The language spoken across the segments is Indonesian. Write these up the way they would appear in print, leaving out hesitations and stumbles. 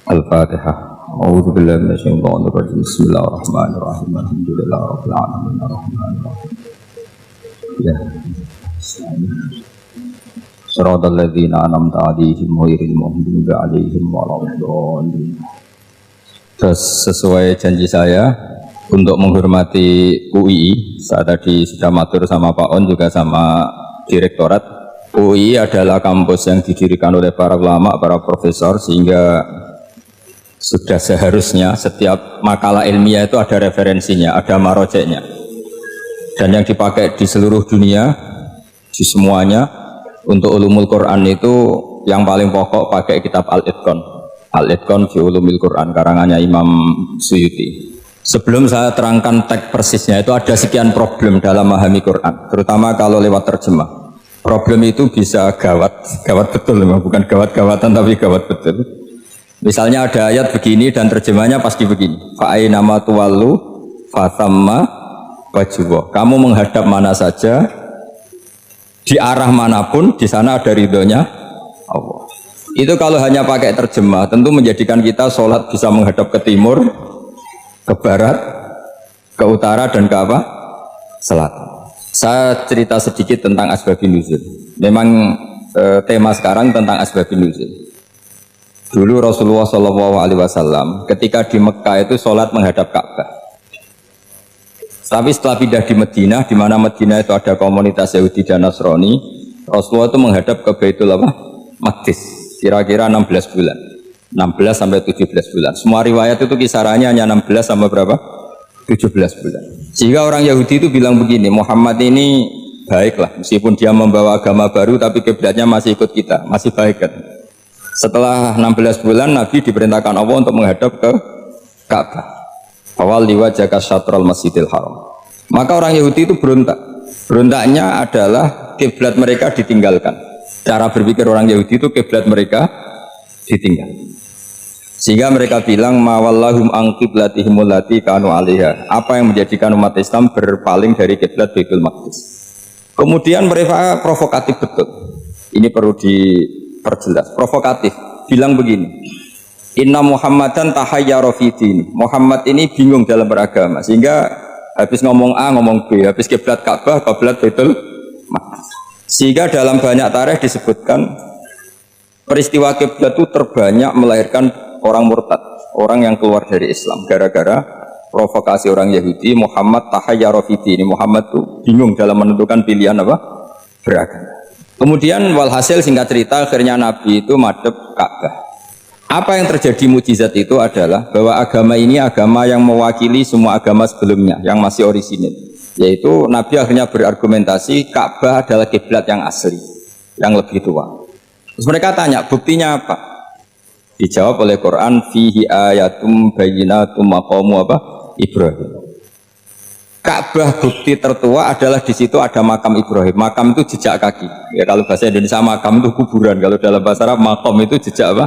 Al-Fatihah. A'udzu billahi minasyaitonir rajim. Bismillahirrahmanirrahim. Alhamdulillahirabbil alamin arrahmanir rahim. Ya. Shiratal ladzina an'amta 'alaihim ghairil maghdubi 'alaihim waladdallin. Terus sesuai janji saya untuk menghormati UI, saat tadi sudah matur sama Pak On juga sama Direktorat. UI adalah kampus yang didirikan oleh para ulama, para profesor, sehingga sudah seharusnya setiap makalah ilmiah itu ada referensinya, ada marojeknya. Dan yang dipakai di seluruh dunia, di semuanya, untuk ulumul Quran itu yang paling pokok pakai kitab Al-Itqan. Al-Itqan fi ulumil Quran, karangannya Imam Suyuti. Sebelum saya terangkan teks persisnya, itu ada sekian problem dalam memahami Quran, terutama kalau lewat terjemah. Problem itu bisa gawat betul, memang bukan gawat-gawatan tapi gawat betul. Misalnya ada ayat begini dan terjemahnya pasti begini. Fa'aina ma tuwallu fathamma wajhullah. Kamu menghadap mana saja, di arah manapun, di sana ada ridhonya Allah. Itu kalau hanya pakai terjemah, tentu menjadikan kita sholat bisa menghadap ke timur, ke barat, ke utara, dan ke apa? Selatan. Saya cerita sedikit tentang asbabun nuzul. Memang tema sekarang tentang asbabun nuzul. Dulu Rasulullah SAW ketika di Mekah itu sholat menghadap Ka'bah. Tapi setelah pindah di Madinah, di mana Madinah itu ada komunitas Yahudi dan Nasrani, Rasulullah itu menghadap ke Baitul Maqdis, kira-kira 16 bulan. 16 sampai 17 bulan. Semua riwayat itu kisarannya hanya 16 sampai berapa? 17 bulan. Sehingga orang Yahudi itu bilang begini, Muhammad ini baiklah, meskipun dia membawa agama baru, tapi kiblatnya masih ikut kita, masih baik kan. Setelah 16 bulan Nabi diperintahkan Allah untuk menghadap ke Ka'bah. Awal liwajaka syatrul masjidil haram. Maka orang Yahudi itu berontak. Berontaknya adalah kiblat mereka ditinggalkan. Cara berpikir orang Yahudi itu kiblat mereka ditinggal. Sehingga mereka bilang mawallahum an qiblatihimul lati kanu 'alaiha. Apa yang menjadikan umat Islam berpaling dari kiblat Baitul Maqdis. Kemudian mereka provokatif betul. Ini perlu diperjelas. Provokatif. Bilang begini. Inna Muhammadan tahayyara fi dini. Muhammad ini bingung dalam beragama. Sehingga habis ngomong A ngomong B, habis kiblat Ka'bah, kiblat Baitul Maqdis. Sehingga dalam banyak tarikh disebutkan peristiwa kiblat itu terbanyak melahirkan orang murtad, orang yang keluar dari Islam gara-gara provokasi orang Yahudi. Muhammad tahayyara fi dini. Muhammad tuh bingung dalam menentukan pilihan apa? Beragama. Kemudian walhasil singkat cerita akhirnya Nabi itu madhep Ka'bah. Apa yang terjadi mukjizat itu adalah bahwa agama ini agama yang mewakili semua agama sebelumnya yang masih orisinil. Yaitu Nabi akhirnya berargumentasi Ka'bah adalah kiblat yang asli, yang lebih tua. Terus mereka tanya, buktinya apa? Dijawab oleh Quran, fihi ayatum bayyinatum maqamu apa? Ibrahim. Ka'bah bukti tertua adalah di situ ada makam Ibrahim. Makam itu jejak kaki. Ya kalau bahasa Indonesia makam itu kuburan. Kalau dalam bahasa Arab makam itu jejak apa?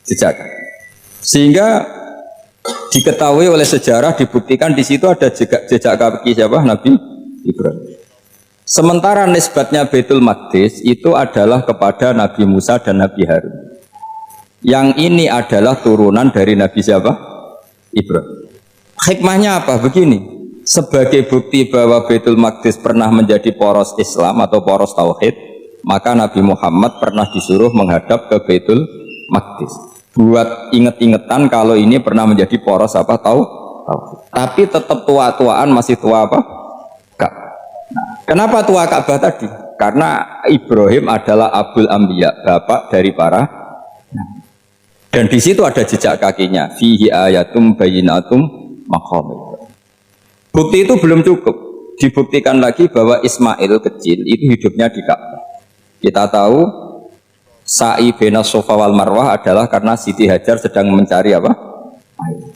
Jejak kaki. Sehingga diketahui oleh sejarah, dibuktikan di situ ada jejak kaki siapa? Nabi Ibrahim. Sementara nisbatnya Baitul Maqdis itu adalah kepada Nabi Musa dan Nabi Harun. Yang ini adalah turunan dari Nabi siapa? Ibrahim. Hikmahnya apa? Begini, sebagai bukti bahwa Baitul Maqdis pernah menjadi poros Islam atau poros Tauhid, maka Nabi Muhammad pernah disuruh menghadap ke Baitul Maqdis. Buat inget-ingetan kalau ini pernah menjadi poros apa? Tauhid. Tapi tetap tua-tuaan masih tua apa? Ka'bah. Nah, kenapa tua Ka'bah tadi? Karena Ibrahim adalah Abul Anbiya, bapak dari para. Dan di situ ada jejak kakinya. Fihi ayatum bayyinatum maqam. Bukti itu belum cukup. Dibuktikan lagi bahwa Ismail kecil itu hidupnya di Ka'bah. Kita tahu sa'i baina Safa wal Marwah adalah karena Siti Hajar sedang mencari apa? Air.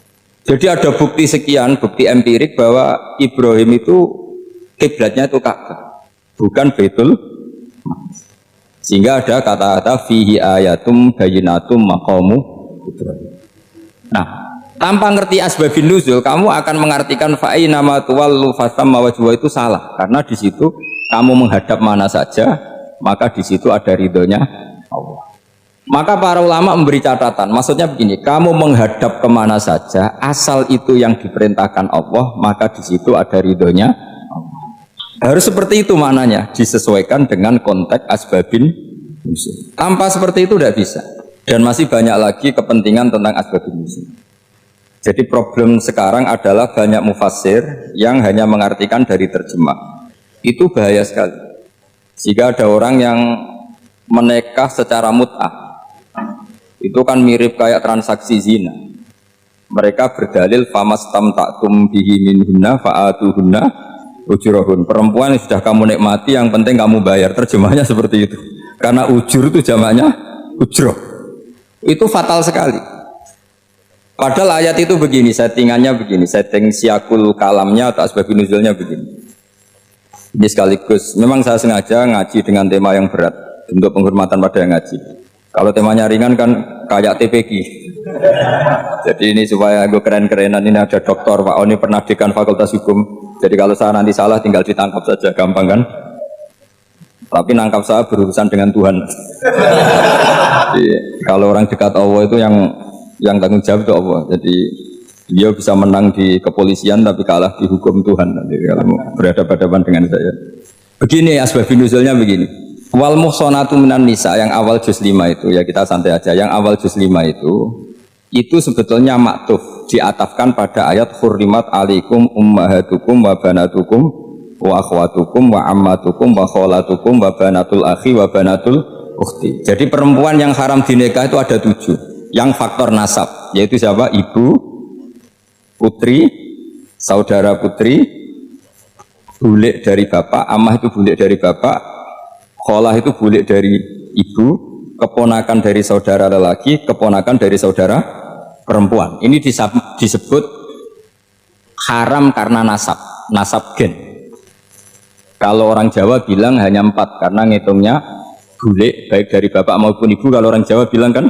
Jadi ada bukti sekian, bukti empirik bahwa Ibrahim itu kiblatnya itu Ka'bah, bukan Baitul Maqdis. Sehingga ada kata-kata fihi ayatum bayyinatum maqamu Ibrahim. Nah, tanpa ngerti asbabun nuzul, kamu akan mengartikan fa'ina ma tuwallu fathamma wajhuhu itu salah. Karena di situ kamu menghadap mana saja, maka di situ ada ridhonya Allah. Maka para ulama memberi catatan, maksudnya begini, kamu menghadap kemana saja, asal itu yang diperintahkan Allah, maka di situ ada ridhonya Allah. Harus seperti itu maknanya, disesuaikan dengan konteks asbabin nuzul. Tanpa seperti itu tidak bisa. Dan masih banyak lagi kepentingan tentang asbabin nuzul. Jadi problem sekarang adalah banyak mufassir yang hanya mengartikan dari terjemah. Itu bahaya sekali. Jika ada orang yang menikah secara mut'ah, itu kan mirip kayak transaksi zina. Mereka berdalil famastamta'tum bihi minhunna fa'atuhunna ujurahun. Perempuan yang sudah kamu nikmati, yang penting kamu bayar. Terjemahnya seperti itu. Karena ujur itu jamaknya ujroh. Itu fatal sekali. Padahal ayat itu begini, settingannya begini, setting siakul kalamnya atau asbabun nuzulnya begini. Ini sekaligus, memang saya sengaja ngaji dengan tema yang berat untuk penghormatan pada yang ngaji. Kalau temanya ringan kan kayak TPG. Jadi ini supaya gue keren-kerenan, ini ada doktor Pak Oni pernah dekan Fakultas Hukum. Jadi kalau saya nanti salah tinggal ditangkap saja, gampang kan? Tapi nangkap saya berurusan dengan Tuhan. Jadi, kalau orang dekat Allah itu yang tanggung jawab itu Allah. Jadi dia bisa menang di kepolisian tapi kalah di hukum Tuhan. Jadi kalau berhadapan-hadapan dengan saya. Begini asbabun nuzulnya begini. Wal muhsanatu minan nisa yang awal juz 5 itu, ya kita santai aja. Yang awal juz 5 itu sebetulnya maktuf, diatafkan pada ayat hurrimat alaikum ummahatukum wa banatukum wa akhwatukum wa ammatukum wa kholatukum wa banatul akhi wa banatul ukhti. Jadi perempuan yang haram dinikah itu ada 7. Yang faktor nasab, yaitu siapa? Ibu, putri, saudara putri, bulik dari bapak, amah itu bulik dari bapak, kholah itu bulik dari ibu, keponakan dari saudara lelaki, keponakan dari saudara perempuan. Ini disebut haram karena nasab gen. Kalau orang Jawa bilang hanya 4 karena ngitungnya bulik baik dari bapak maupun ibu. Kalau orang Jawa bilang kan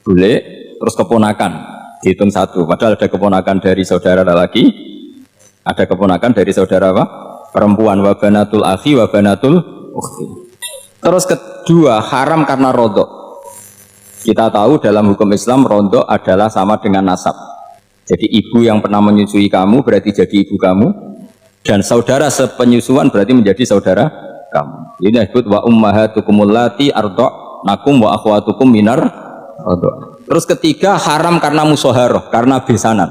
bulik terus keponakan dihitung 1. Padahal ada keponakan dari saudara lelaki, ada keponakan dari saudara apa? Perempuan. Wa banatul akhi wa banatul ukhti. Terus kedua, haram karena rodok. Kita tahu dalam hukum Islam rodok adalah sama dengan nasab. Jadi ibu yang pernah menyusui kamu berarti jadi ibu kamu, dan saudara sepenyusuan berarti menjadi saudara kamu. Ini disebut wa ummahatukumul lati arda'nakum wa akhwatukum minar rodok. Terus ketiga, haram karena musoharoh, karena besanan.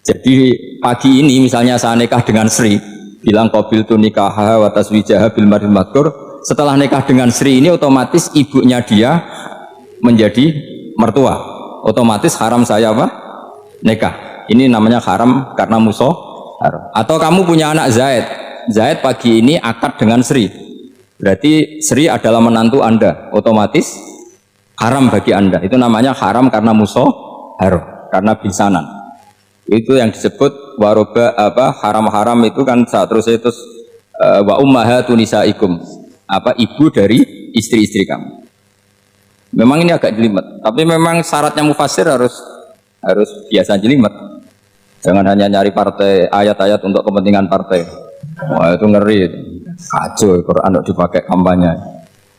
Jadi pagi ini misalnya saya nikah dengan Sri, bilang qabil tu nikaha wa taswijaha bil maril madkur. Setelah nikah dengan Sri ini otomatis ibunya dia menjadi mertua. Otomatis haram saya apa? Nikah. Ini namanya haram karena musoharoh. Atau kamu punya anak Zaid. Zaid pagi ini akad dengan Sri. Berarti Sri adalah menantu Anda. Otomatis haram bagi Anda. Itu namanya haram karena musoharoh, karena bisanan. Itu yang disebut waroba haram-haram itu kan terus wa ummahatu nisaikum. Ibu dari istri-istri kamu. Memang ini agak jelimet, tapi memang syaratnya mufassir harus biasa jelimet. Jangan hanya nyari partai ayat-ayat untuk kepentingan partai. Wah itu ngeri, kacau Quran untuk dipakai kampanye.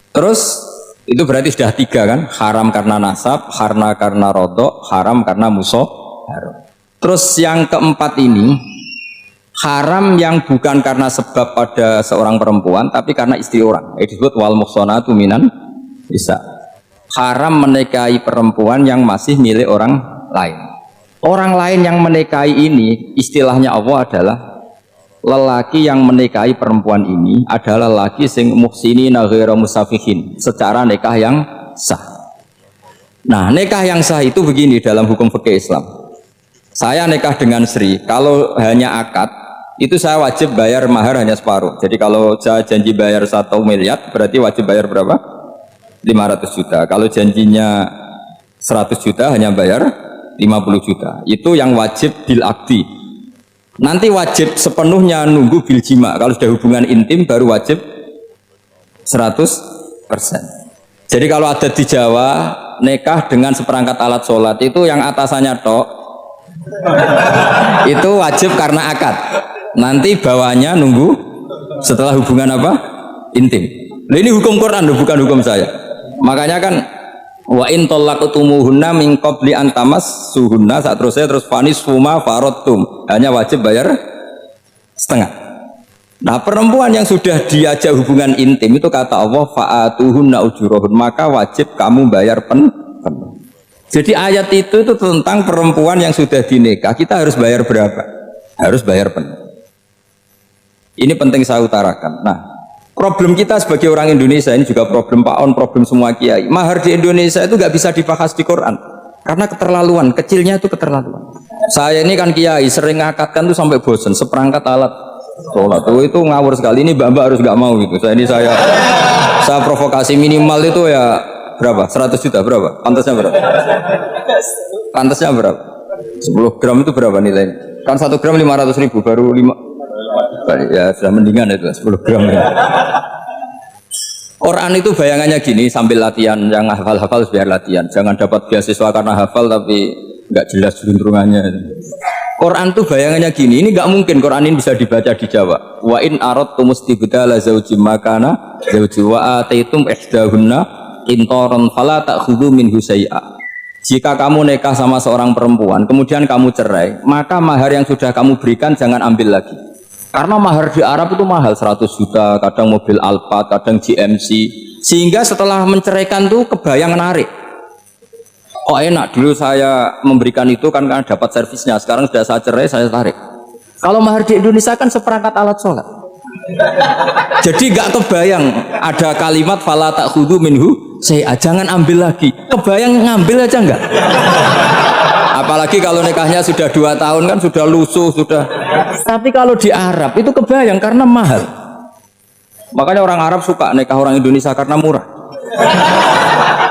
Terus itu berarti sudah 3 kan? Haram karena nasab, karena rodok, haram karena musoharoh. Terus yang keempat ini haram yang bukan karena sebab pada seorang perempuan, tapi karena istri orang. Itu disebut wal muhsanatu minan nisa. Haram menikahi perempuan yang masih milik orang lain. Orang lain yang menikahi ini, istilahnya Allah adalah lelaki yang menikahi perempuan ini adalah lelaki sing muhsinina ghairu musafihin, secara nikah yang sah. Nah, nikah yang sah itu begini dalam hukum fikih Islam. Saya nikah dengan Sri, kalau hanya akad itu saya wajib bayar mahar hanya separuh. Jadi kalau saya janji bayar 1 miliar berarti wajib bayar berapa? 500 juta. Kalau janjinya 100 juta hanya bayar 50 juta. Itu yang wajib bil akdi. Nanti wajib sepenuhnya nunggu bil jima. Kalau sudah hubungan intim baru wajib 100%. Jadi kalau ada di Jawa nikah dengan seperangkat alat sholat itu yang atasannya tok itu wajib karena akad. Nanti bawahnya nunggu setelah hubungan apa? Intim. Nah, ini hukum Quran bukan hukum saya. Makanya kan Wa in talaqtumuhunna min qabli an tamassuhunna, saat terus fanis fuma faradtum, hanya wajib bayar setengah. Nah, perempuan yang sudah diajak hubungan intim itu kata Allah fa'atuhunna ujurahun, maka wajib kamu bayar penuh. Jadi ayat itu tentang perempuan yang sudah dinikah, kita harus bayar berapa? Harus bayar penuh. Ini penting saya utarakan. Nah, problem kita sebagai orang Indonesia ini juga problem Pak On, problem semua kiai. Mahar di Indonesia itu nggak bisa dibahas di Quran karena keterlaluan, kecilnya itu keterlaluan. Saya ini kan kiai, sering ngakatkan tuh sampai bosan, seperangkat alat sholat itu ngawur sekali. Ini mbak harus nggak mau gitu. Saya provokasi minimal itu ya berapa? 100 juta berapa? Pantasnya berapa? Pantasnya berapa? 10 gram itu berapa nilainya? Kan 1 gram 500.000 baru 5. Ya sudah mendingan itu 10 gram ya. Quran itu bayangannya gini, sambil latihan, yang hafal-hafal biar latihan, jangan dapat beasiswa karena hafal tapi nggak jelas juntrungannya. Quran tuh bayangannya gini, ini nggak mungkin Quran ini bisa dibaca di Jawa. Wa in aradtum istibdala zawjin makana zawji wa ataitum ihdahunna qintaran fala ta'khudhu minhu syai'a. Jika kamu nikah sama seorang perempuan kemudian kamu cerai, maka mahar yang sudah kamu berikan jangan ambil lagi. Karena mahar di Arab itu mahal, 100 juta, kadang mobil Alphard, kadang GMC. Sehingga setelah menceraikan tuh kebayang narik. Oh enak, dulu saya memberikan itu kan karena dapat servisnya. Sekarang sudah saya cerai, saya tarik. Kalau mahar di Indonesia kan seperangkat alat sholat. Jadi gak kebayang ada kalimat fala ta'khudhu minhu syai'a, jangan ambil lagi. Kebayang ngambil aja enggak? Apalagi kalau nikahnya sudah 2 tahun kan sudah lusuh sudah. Tapi kalau di Arab itu kebayang karena mahal. Makanya orang Arab suka nikah orang Indonesia karena murah.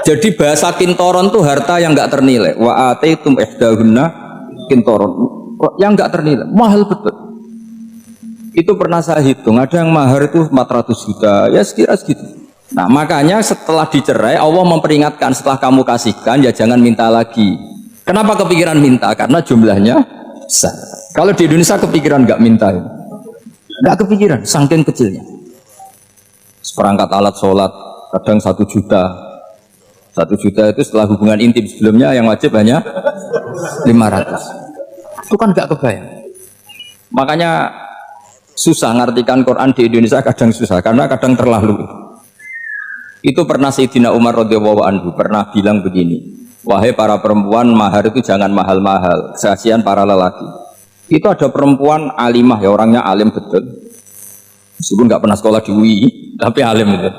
Jadi bahasa kintoron tuh harta yang nggak ternilai. Wa ataitum ihdahunna kintoron, yang nggak ternilai, mahal betul. Itu pernah saya hitung, ada yang mahar itu 400 juta, ya sekira segitu. Nah makanya setelah dicerai Allah memperingatkan, setelah kamu kasihkan ya jangan minta lagi. Kenapa kepikiran minta? Karena jumlahnya besar. Kalau di Indonesia kepikiran nggak minta, nggak kepikiran, saking kecilnya. Seperangkat alat sholat kadang 1 juta. 1 juta itu setelah hubungan intim sebelumnya yang wajib hanya 500. Itu kan nggak kebayang. Makanya susah ngartikan Quran di Indonesia, kadang susah karena kadang terlalu. Itu pernah Sayyidina Umar radhiyallahu anhu pernah bilang begini. Wahai para perempuan, mahar itu jangan mahal-mahal, kasihan para lelaki. Itu ada perempuan alimah ya, orangnya alim betul. Meskipun nggak pernah sekolah di UI, tapi alim betul.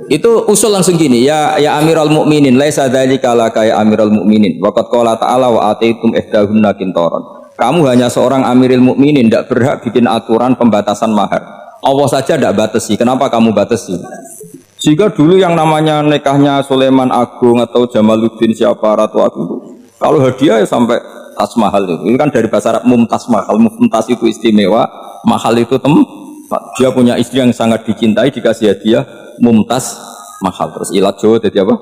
Itu usul langsung gini, ya Amirul Mukminin, laisa dzalika laka ya Amirul Mukminin. Waqad qala ta'ala wa ataitum ihdahunna qintaran. Kamu hanya seorang Amirul Mukminin, tidak berhak bikin aturan pembatasan mahar. Allah saja tidak batasi, kenapa kamu batasi? Sehingga dulu yang namanya nikahnya Sulaiman Agung atau Jamaluddin siapa Ratu Agung, kalau hadiah ya sampai tas mahal itu. Ini kan dari bahasa Arab mumtaz mahal. Mumtaz itu istimewa, mahal itu tempat. Dia punya istri yang sangat dicintai, dikasih hadiah mumtaz mahal. Terus ilat Jawa jadi apa?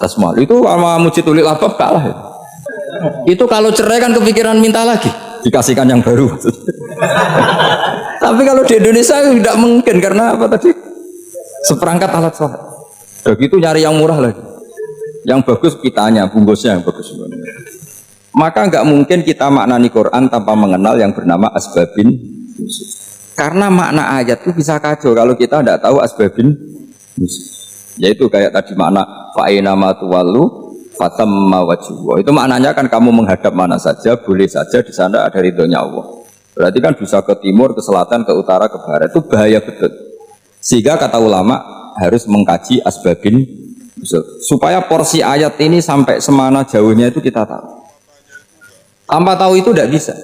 Tas mahal. Itu sama Mujid Ulil Albab kalah ya. Itu kalau cerai kan kepikiran minta lagi, dikasihkan yang baru. Tapi kalau di Indonesia tidak mungkin karena apa tadi? Seperangkat alat sholat. Begitu nyari yang murah lagi. Yang bagus kitanya, bungkusnya yang bagus. Maka nggak mungkin kita maknani Quran tanpa mengenal yang bernama asbabin. Karena makna ayat itu bisa kacau kalau kita tidak tahu asbabin. Yaitu kayak tadi makna fa'ina ma tuwallu fatamma wajhu. Itu maknanya kan kamu menghadap mana saja, boleh saja di sana ada ridhonya Allah. Berarti kan bisa ke timur, ke selatan, ke utara, ke barat. Itu bahaya betul. Sehingga kata ulama harus mengkaji asbabin supaya porsi ayat ini sampai semana jauhnya itu kita tahu. Tanpa tahu itu tidak bisa.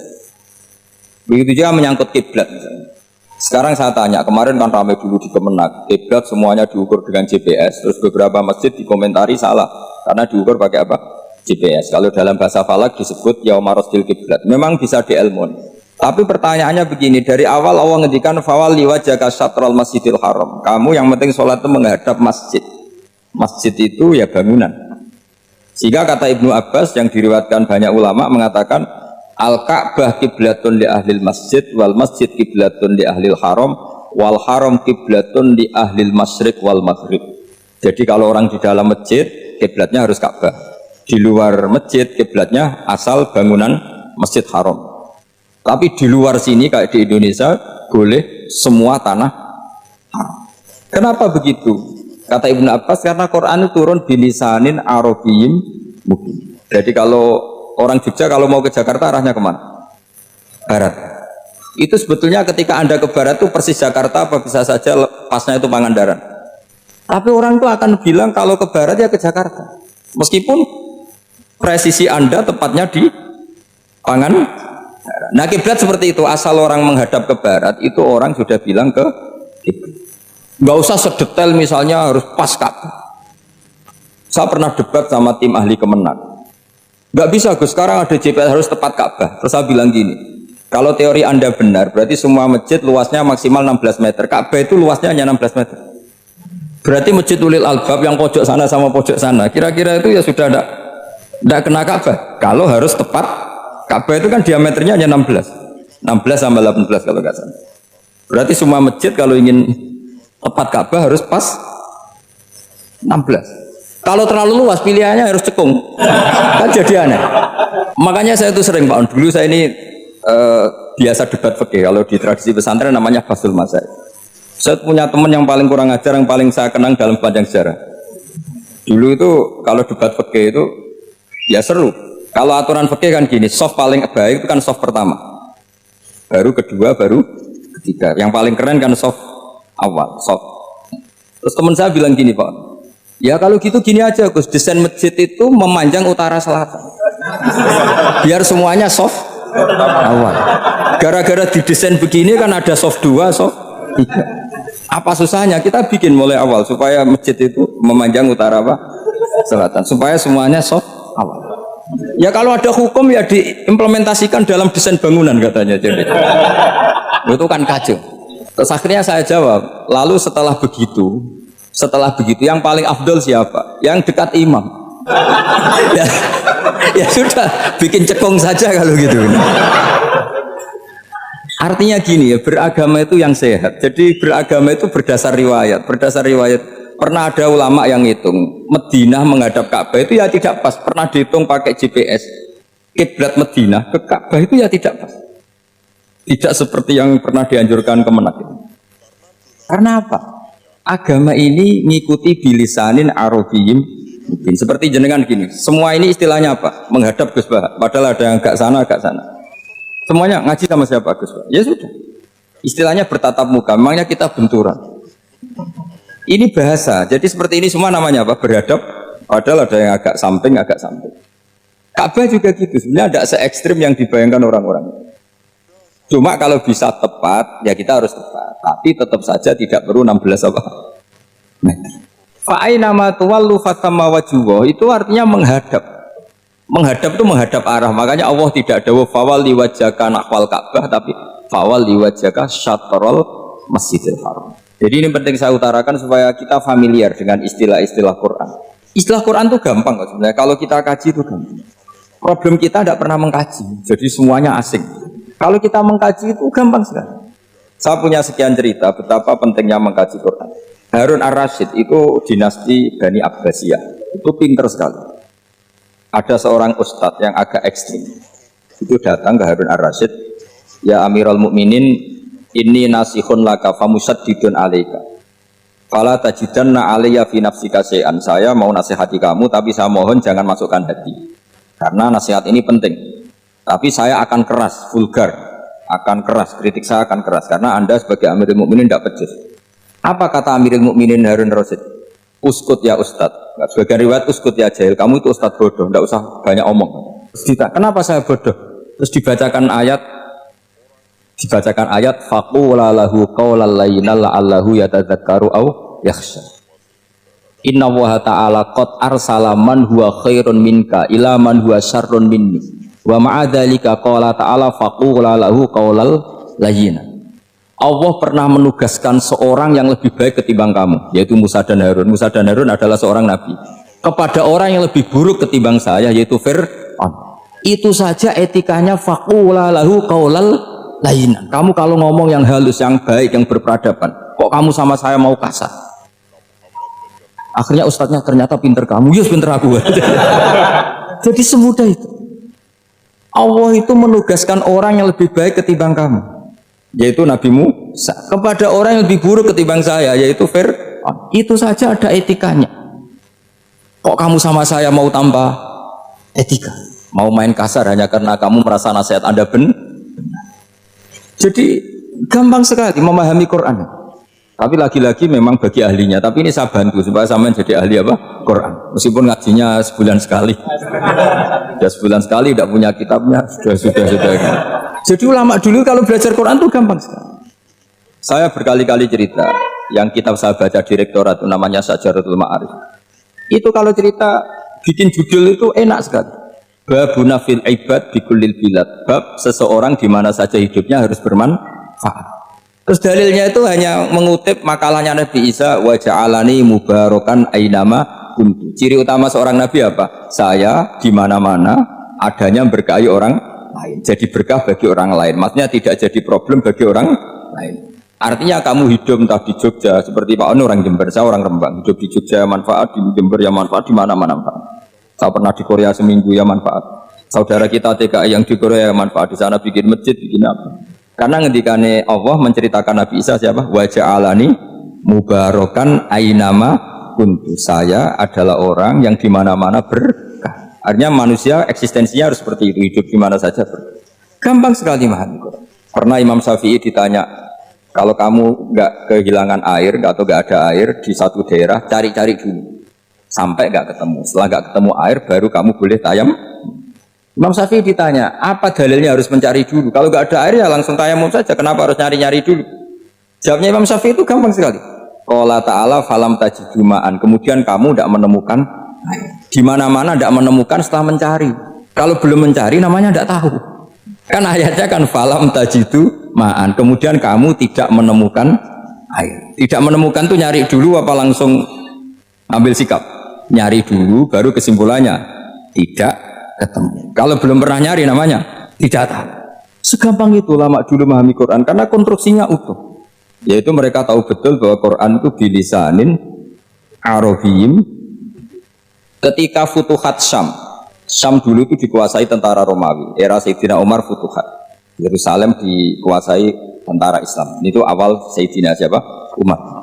Begitu juga menyangkut kiblat misalnya. Sekarang saya tanya, kemarin kan ramai dulu di Kemenak, kiblat semuanya diukur dengan GPS, terus beberapa masjid dikomentari salah karena diukur pakai apa? GPS. Kalau dalam bahasa falak disebut yaumarostil kiblat. Memang bisa diilmuni. Tapi pertanyaannya begini, dari awal Allah ngendikan fawalli wajhaka syatral masjidil haram. Kamu yang penting sholat itu menghadap masjid. Masjid itu ya bangunan. Sehingga kata Ibnu Abbas yang diriwayatkan banyak ulama mengatakan al-Ka'bah kiblatun li ahlil masjid wal masjid kiblatun li ahlil haram wal haram kiblatun li ahlil masyriq wal maghrib. Jadi kalau orang di dalam masjid kiblatnya harus Ka'bah. Di luar masjid kiblatnya asal bangunan Masjid Haram. Tapi di luar sini kayak di Indonesia boleh semua tanah haram. Kenapa begitu? Kata Ibnu Abbas karena Quran itu turun bilisanin Arabiyyin mubin. Jadi kalau orang Jogja kalau mau ke Jakarta arahnya kemana? Barat. Itu sebetulnya ketika Anda ke barat itu persis Jakarta apa bisa saja pasnya itu Pangandaran. Tapi orang itu akan bilang kalau ke barat ya ke Jakarta. Meskipun presisi Anda tepatnya di Pangandaran. Nah kiblat seperti itu, asal orang menghadap ke barat itu orang sudah bilang ke kiblat. Nggak usah sedetail misalnya harus pas Ka'bah. Saya pernah debat sama tim ahli Kemenang. Nggak bisa Gus, sekarang ada GPS harus tepat Ka'bah. Terus saya bilang gini, kalau teori Anda benar, berarti semua masjid luasnya maksimal 16 meter. Ka'bah itu luasnya hanya 16 meter. Berarti Masjid Ulil Albab yang pojok sana sama pojok sana, kira-kira itu ya sudah tidak kena Ka'bah. Kalau harus tepat Ka'bah itu kan diameternya hanya 16 sama 18 kalau nggak salah. Berarti semua masjid kalau ingin tepat Ka'bah harus pas 16. Kalau terlalu luas pilihannya harus cekung. Kan jadi aneh. Makanya saya itu sering Pak, dulu saya ini biasa debat fikih. Kalau di tradisi pesantren namanya Basul Masail. Saya punya teman yang paling kurang ajar, yang paling saya kenang dalam panjang sejarah. Dulu itu kalau debat fikih itu ya seru. Kalau aturan fikih kan gini, soft paling baik itu kan soft pertama, baru kedua, baru ketiga. Yang paling keren kan soft awal, soft. Terus teman saya bilang gini Pak, ya kalau gitu gini aja Gus, desain masjid itu memanjang utara selatan, biar semuanya soft awal. Gara-gara didesain begini kan ada soft 2, soft 3. Apa susahnya kita bikin mulai awal supaya masjid itu memanjang utara apa? Selatan, supaya semuanya soft awal. Ya kalau ada hukum ya diimplementasikan dalam desain bangunan katanya. Jadi itu kan kacau. Terus akhirnya saya jawab, lalu setelah begitu yang paling afdol siapa? Yang dekat imam. ya sudah, bikin cekung saja kalau gitu. Artinya gini ya, beragama itu yang sehat. Jadi beragama itu berdasar riwayat. Pernah ada ulama yang ngitung Madinah menghadap Ka'bah itu ya tidak pas. Pernah dihitung pakai GPS kiblat Madinah ke Ka'bah itu ya tidak pas. Tidak seperti yang pernah dianjurkan Kemenak itu. Karena apa? Agama ini ngikuti bilisanin Arabiyyin mungkin. Seperti jenengan gini. Semua ini istilahnya apa? Menghadap Gus Bah. Padahal ada yang agak sana. Semuanya ngaji sama siapa Gus Bah? Ya sudah. Istilahnya bertatap muka. Memangnya kita benturan. Ini bahasa, jadi seperti ini semua namanya apa? Berhadap, padahal ada yang agak samping. Ka'bah juga gitu, sebenarnya tidak se-ekstrim yang dibayangkan orang-orang. Cuma kalau bisa tepat, ya kita harus tepat. Tapi tetap saja tidak perlu 16 apa? Meter. Fa'aina ma tuwallu fatamma wajhuhu, itu artinya menghadap. Menghadap itu menghadap arah, makanya Allah tidak dawuh fawalli wajhaka nahwal Ka'bah, tapi fawalli wajhaka syatrul Masjidil Haram. Jadi ini penting saya utarakan supaya kita familiar dengan istilah-istilah Quran. Istilah Quran itu gampang kok sebenarnya. Kalau kita kaji itu gampang. Problem kita tidak pernah mengkaji, jadi semuanya asing. Kalau kita mengkaji itu gampang sekali. Saya punya sekian cerita betapa pentingnya mengkaji Quran. Harun Ar-Rasyid itu dinasti Bani Abbasiyah. Itu pinter sekali. Ada seorang ustadz yang agak ekstrim. Itu datang ke Harun Ar-Rasyid, ya Amirul Mukminin, inni nasihun laka famusaddidun alaika fala tajidanna alayya fi nafsika syai'an. Saya mau nasihati kamu tapi saya mohon jangan masukkan hati, karena nasihat ini penting. Tapi saya akan keras, vulgar, akan keras, kritik saya akan keras karena Anda sebagai Amirul Mukminin tidak pecus. Apa kata Amirul Mukminin Harun Ar-Rasyid? Uskut ya Ustadz. Sebagai riwayat uskut ya jahil, kamu itu Ustadz bodoh, tidak usah banyak omong. Kenapa saya bodoh? Terus dibacakan ayat faqula lahu qawlan layyinan la'allahu yatadzakkaru aw yakhsha. Inna Allaha ta'ala qad arsala man huwa khairun minka ila man huwa syarrun minni wa ma'a dzalika qala ta'ala faqula lahu qawlan layyinan. Allah pernah menugaskan seorang yang lebih baik ketimbang kamu, yaitu Musa dan Harun. Musa dan Harun adalah seorang nabi kepada orang yang lebih buruk ketimbang saya, yaitu Fir'aun. Itu saja etikanya faqula lahu qawlan lain. Kamu kalau ngomong yang halus, yang baik, yang berperadaban, kok kamu sama saya mau kasar? Akhirnya ustadznya ternyata pinter kamu, yes pinter aku. Jadi semudah itu. Allah itu menugaskan orang yang lebih baik ketimbang kamu, yaitu Nabi Musa, kepada orang yang lebih buruk ketimbang saya, yaitu Fir'aun. Itu saja ada etikanya. Kok kamu sama saya mau tambah etika? Mau main kasar hanya karena kamu merasa nasihat Anda benar? Jadi gampang sekali memahami Quran. Tapi lagi-lagi memang bagi ahlinya. Tapi ini saya bantu supaya sampean jadi ahli apa? Quran. Meskipun ngajinya sebulan sekali. Sudah sebulan sekali tidak punya kitabnya. Sudah. Jadi ulama dulu kalau belajar Quran itu gampang sekali. Saya berkali-kali cerita. Yang kitab saya baca di rektorat itu namanya Syajaratul Ma'arif. Itu kalau cerita bikin judul itu enak sekali. Babuna fil ibad bikullil bilad. Bab seseorang di mana saja hidupnya harus bermanfaat. Terus dalilnya itu hanya mengutip makalahnya Nabi Isa, wa ja'alani mubarakan ainama kuntu. Ciri utama seorang nabi apa? Saya di mana-mana adanya berkahi orang lain. Jadi berkah bagi orang lain. Maksudnya tidak jadi problem bagi orang lain. Artinya kamu hidup entah di Jogja seperti Pak Ono orang Jember, saya orang Rembang. Hidup di Jogja ya manfaat, di Jember ya manfaat, di mana-mana manfaat. Saya pernah di Korea seminggu ya manfaat. Saudara kita TKI yang di Korea ya manfaat. Di sana bikin masjid, bikin apa? Karena ngendikane Allah menceritakan Nabi Isa siapa? Wa ja'alani mubarakan ainama kuntu. Saya adalah orang yang di mana-mana berkah. Artinya manusia eksistensinya harus seperti itu, hidup di mana saja berkah. Gampang sekali memahami Quran. Pernah Imam Syafi'i ditanya, kalau kamu nggak kehilangan air atau nggak ada air di satu daerah, cari-cari dulu sampai nggak ketemu. Setelah nggak ketemu air, baru kamu boleh tayam. Imam Syafi'i ditanya, apa dalilnya harus mencari dulu? Kalau nggak ada air ya langsung tayamum saja. Kenapa harus nyari-nyari dulu? Jawabnya Imam Syafi'i itu gampang sekali. Qala ta'ala falam tajidu ma'an. Kemudian kamu tidak menemukan air. Di mana-mana tidak menemukan setelah mencari. Kalau belum mencari namanya tidak tahu. Kan ayatnya kan falam tajidu ma'an. Kemudian kamu tidak menemukan air. Tidak menemukan tuh nyari dulu apa langsung ambil sikap? Nyari dulu baru kesimpulannya tidak ketemu. Kalau belum pernah nyari namanya tidak tahu. Segampang itu ulama dulu memahami Quran karena konstruksinya utuh. Yaitu mereka tahu betul bahwa Quran itu bilisanin Arabiyyin. Ketika Futuhat Syam dulu itu dikuasai tentara Romawi. Era Sayyidina Umar Futuhat. Yerusalem dikuasai tentara Islam. Itu awal Sayyidina siapa?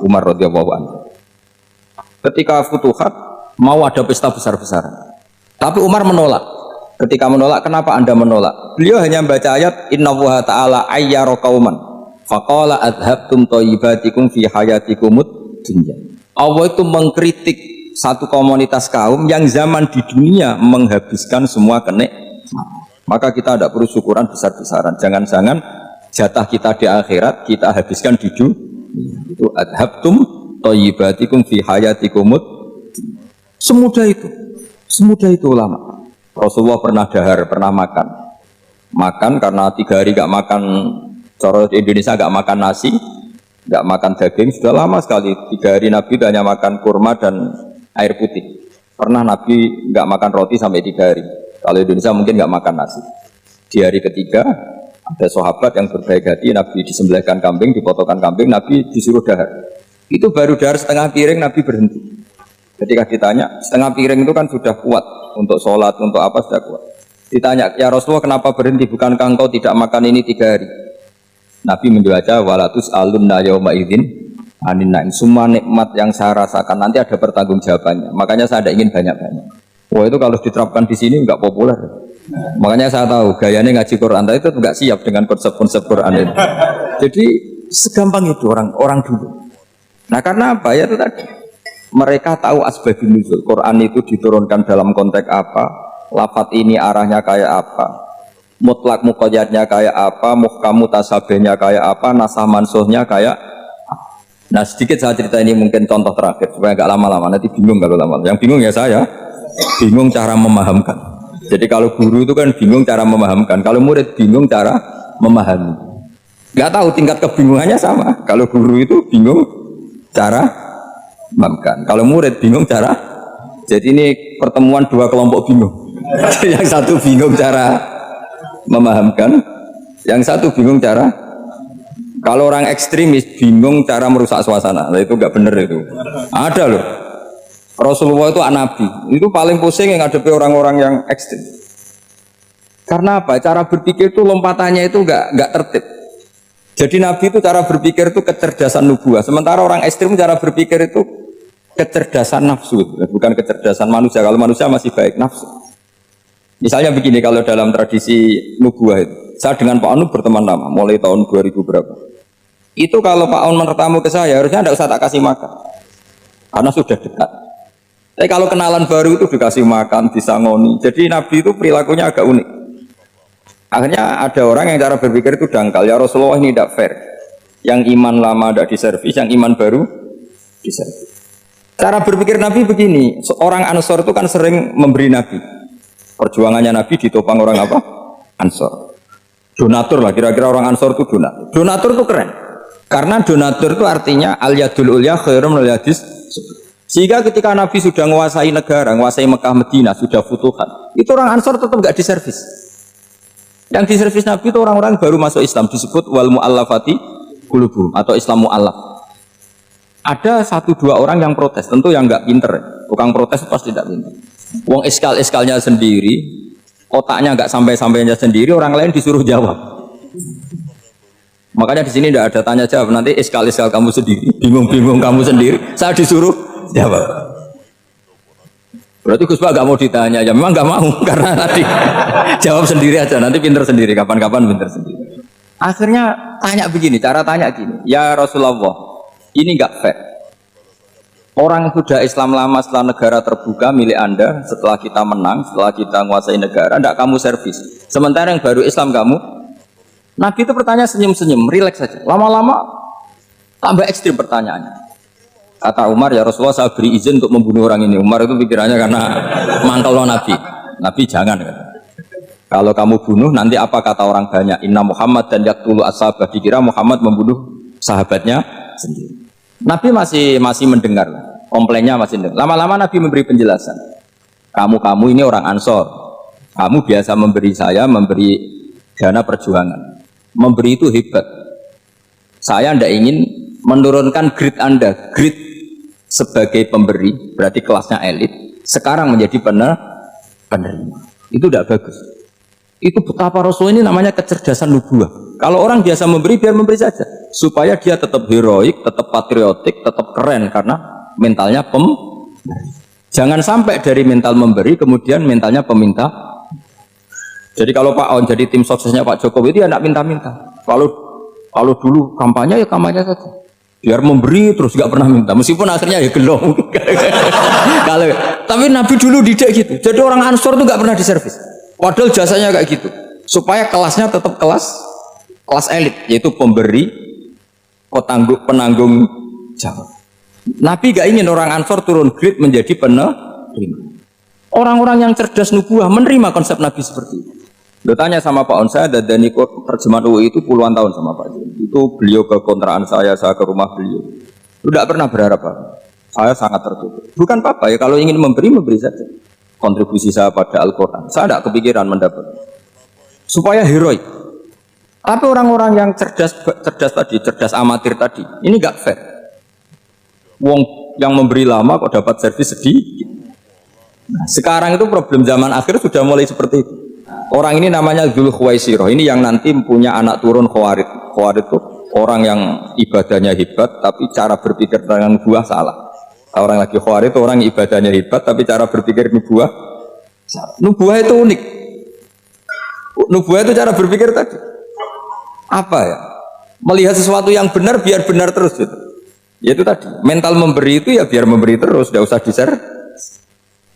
Umar radhiyallahu anhu. Ketika Futuhat mau ada pesta besar-besaran. Tapi Umar menolak. Ketika menolak, kenapa Anda menolak? Beliau hanya membaca ayat Innallaha ta'ala ayyara qauman faqala adhabtum thayyibatikum fi hayatikumud dunya. Allah itu mengkritik satu komunitas kaum yang zaman di dunia menghabiskan semua kenikmatan. Maka kita tidak perlu syukuran besar-besaran. Jangan-jangan jatah kita di akhirat kita habiskan di dunia. Itu adhabtum thayyibatikum fi hayatikumud dunya. Semudah itu ulama. Rasulullah pernah dahar, pernah makan karena 3 hari gak makan, cara Indonesia gak makan nasi, gak makan daging, sudah lama sekali. 3 hari Nabi hanya makan kurma dan air putih. Pernah Nabi gak makan roti sampai 3 hari. Kalau Indonesia mungkin gak makan nasi. Di hari ketiga ada sahabat yang berbaik hati, Nabi disembelihkan kambing, dipotongkan kambing, Nabi disuruh dahar. Itu baru dahar setengah piring, Nabi berhenti. Ketika ditanya, setengah piring itu kan sudah kuat untuk sholat, untuk apa sudah kuat. Ditanya, ya Rasulullah kenapa berhenti? Bukankah engkau tidak makan ini 3 hari? Nabi menjawab, walatus alunna yauma idzin anin naim. Semua nikmat yang saya rasakan nanti ada pertanggungjawabannya. Makanya saya tidak ingin banyak-banyak. Wah itu kalau diterapkan di sini nggak populer. Makanya saya tahu gayanya ngaji Quran itu nggak siap dengan konsep-konsep Quran itu. Jadi segampang itu orang dulu. Nah karena apa ya itu tadi? Mereka tahu asbabun nuzul. Quran itu diturunkan dalam konteks apa, lafadz ini arahnya kayak apa, mutlak muqayyadnya kayak apa, muhkam mutasabihnya kayak apa, nasah mansuhnya kayak apa. Nah sedikit saya cerita ini mungkin contoh terakhir supaya nggak lama-lama, nanti bingung kalau lama. Yang bingung ya saya, bingung cara memahamkan. Jadi kalau guru itu kan bingung cara memahamkan, kalau murid bingung cara memahami. Nggak tahu tingkat kebingungannya sama. Kalau guru itu bingung cara memahamkan. Kalau murid bingung cara. Jadi ini pertemuan 2 kelompok bingung. Yang satu bingung cara memahamkan, yang satu bingung cara. Kalau orang ekstremis bingung cara merusak suasana. Nah, itu nggak benar itu. Ada loh. Rasulullah itu nabi. Itu paling pusing yang ngadepi orang-orang yang ekstrim. Karena apa? Cara berpikir itu lompatannya itu enggak tertib. Jadi nabi itu cara berpikir itu kecerdasan nubuah. Sementara orang ekstrim cara berpikir itu kecerdasan nafsu, bukan kecerdasan manusia. Kalau manusia masih baik nafsu. Misalnya begini, kalau dalam tradisi nubuah itu, saya dengan Pak Anu berteman lama, mulai tahun 2000 berapa. Itu kalau Pak Anu bertamu ke saya, harusnya tidak usah tak kasih makan, karena sudah dekat. Tapi kalau kenalan baru itu dikasih makan, disangoni. Jadi Nabi itu perilakunya agak unik. Akhirnya ada orang yang cara berpikir itu dangkal. Ya Rasulullah ini tidak fair. Yang iman lama tidak diservis, yang iman baru diservis. Cara berpikir Nabi begini, seorang Ansor itu kan sering memberi Nabi. Perjuangannya Nabi ditopang orang apa? Ansor. Donatur lah, kira-kira orang Ansor itu donatur. Donatur itu keren. Karena donatur itu artinya al-yadul ulya khairum minal yadis. Sehingga ketika Nabi sudah menguasai negara, menguasai Mekah Medina, sudah futuhat, itu orang Ansor tetap nggak diservis. Yang diservis Nabi itu orang-orang baru masuk Islam, disebut wal mu'allafati qulubuhum atau Islam mu'allaf. Ada 1-2 orang yang protes, tentu yang nggak pinter. Tukang protes pasti tidak pinter. Wong iskal-iskalnya sendiri, otaknya nggak sampai-sampainya sendiri, orang lain disuruh jawab. Makanya di sini tidak ada tanya jawab. Nanti iskal-iskal kamu sendiri, bingung-bingung kamu sendiri, saya disuruh jawab. Berarti Gus Pak nggak mau ditanya, ya memang nggak mau karena tadi jawab sendiri aja. Nanti pinter sendiri, kapan-kapan pinter sendiri. Akhirnya tanya begini, cara tanya gini, ya Rasulullah, ini nggak fair. Orang yang sudah Islam lama setelah negara terbuka milik Anda, setelah kita menang, setelah kita menguasai negara, tidak kamu servis. Sementara yang baru Islam kamu, Nabi itu bertanya senyum-senyum, rileks saja. Lama-lama tambah ekstrim pertanyaannya. Kata Umar, ya Rasulullah saya beri izin untuk membunuh orang ini. Umar itu pikirannya karena mantel Nabi. Nabi jangan. Kalau kamu bunuh, nanti apa kata orang banyak? Inna Muhammad dan yaktulu ashabah. Dikira Muhammad membunuh sahabatnya sendiri. Nabi masih mendengar, komplainnya masih mendengar. Lama-lama Nabi memberi penjelasan. Kamu ini orang Ansor. Kamu biasa memberi saya, memberi dana perjuangan. Memberi itu hebat. Saya tidak ingin menurunkan grade Anda. Grade sebagai pemberi, berarti kelasnya elit. Sekarang menjadi penerima. Itu tidak bagus. Itu betapa Rasul ini namanya kecerdasan nubuah. Kalau orang biasa memberi, biar memberi saja. Supaya dia tetap heroik, tetap patriotik, tetap keren. Karena mentalnya Jangan sampai dari mental memberi, kemudian mentalnya peminta. Jadi kalau Pak On jadi tim suksesnya Pak Jokowi, dia tidak minta-minta. Kalau dulu kampanye, ya kampanye saja. Biar memberi terus nggak pernah minta. Meskipun akhirnya ya gelong. Tapi Nabi dulu tidak gitu. Jadi orang Ansor itu nggak pernah diservis. Padahal jasanya kayak gitu. Supaya kelasnya tetap kelas elit, yaitu pemberi, penanggung jawab. Nabi gak ingin orang Ansor turun grade menjadi penerima. Orang-orang yang cerdas nubuah menerima konsep Nabi seperti itu. Lo tanya sama Pak On, saya dan ikut terjemahan UI itu puluhan tahun sama Pak Jun. Itu beliau ke kontrakan saya ke rumah beliau. Tidak pernah berharap apa. Saya sangat tertutup. Bukan apa-apa ya, kalau ingin memberi saja. Kontribusi saya pada Al-Quran, saya tidak kepikiran mendapat. Supaya heroik. Tapi orang-orang yang cerdas amatir tadi, ini nggak fair. Wong yang memberi lama kok dapat servis sedikit. Nah, sekarang itu problem zaman akhir sudah mulai seperti itu. Orang ini namanya Dzul Khuwaisirah. Ini yang nanti punya anak turun Khawarid. Khawarid itu orang yang ibadahnya hebat, tapi cara berpikir tentang buah salah. Orang lagi Khawarid itu orang yang ibadahnya hebat, tapi cara berpikir nubuah salah. Nubuah itu unik. Nubuah itu cara berpikir tadi. Apa ya? Melihat sesuatu yang benar biar benar terus gitu. Yaitu tadi, mental memberi itu ya biar memberi terus, tidak usah di-share.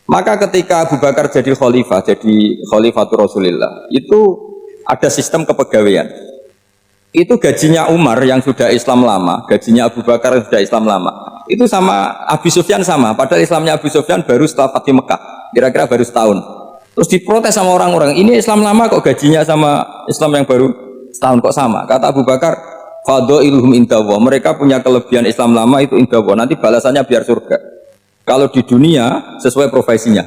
Maka ketika Abu Bakar jadi khalifatul Rasulillah, itu ada sistem kepegawaian. Itu gajinya Umar yang sudah Islam lama, gajinya Abu Bakar yang sudah Islam lama. Itu sama Abu Sufyan sama, padahal Islamnya Abu Sufyan baru setelah Fatih Mekah, kira-kira baru setahun. Terus diprotes sama orang-orang, ini Islam lama kok gajinya sama Islam yang baru setahun kok sama. Kata Abu Bakar, fadailuhum indallah, mereka punya kelebihan Islam lama itu indallah, nanti balasannya biar surga. Kalau di dunia sesuai profesinya.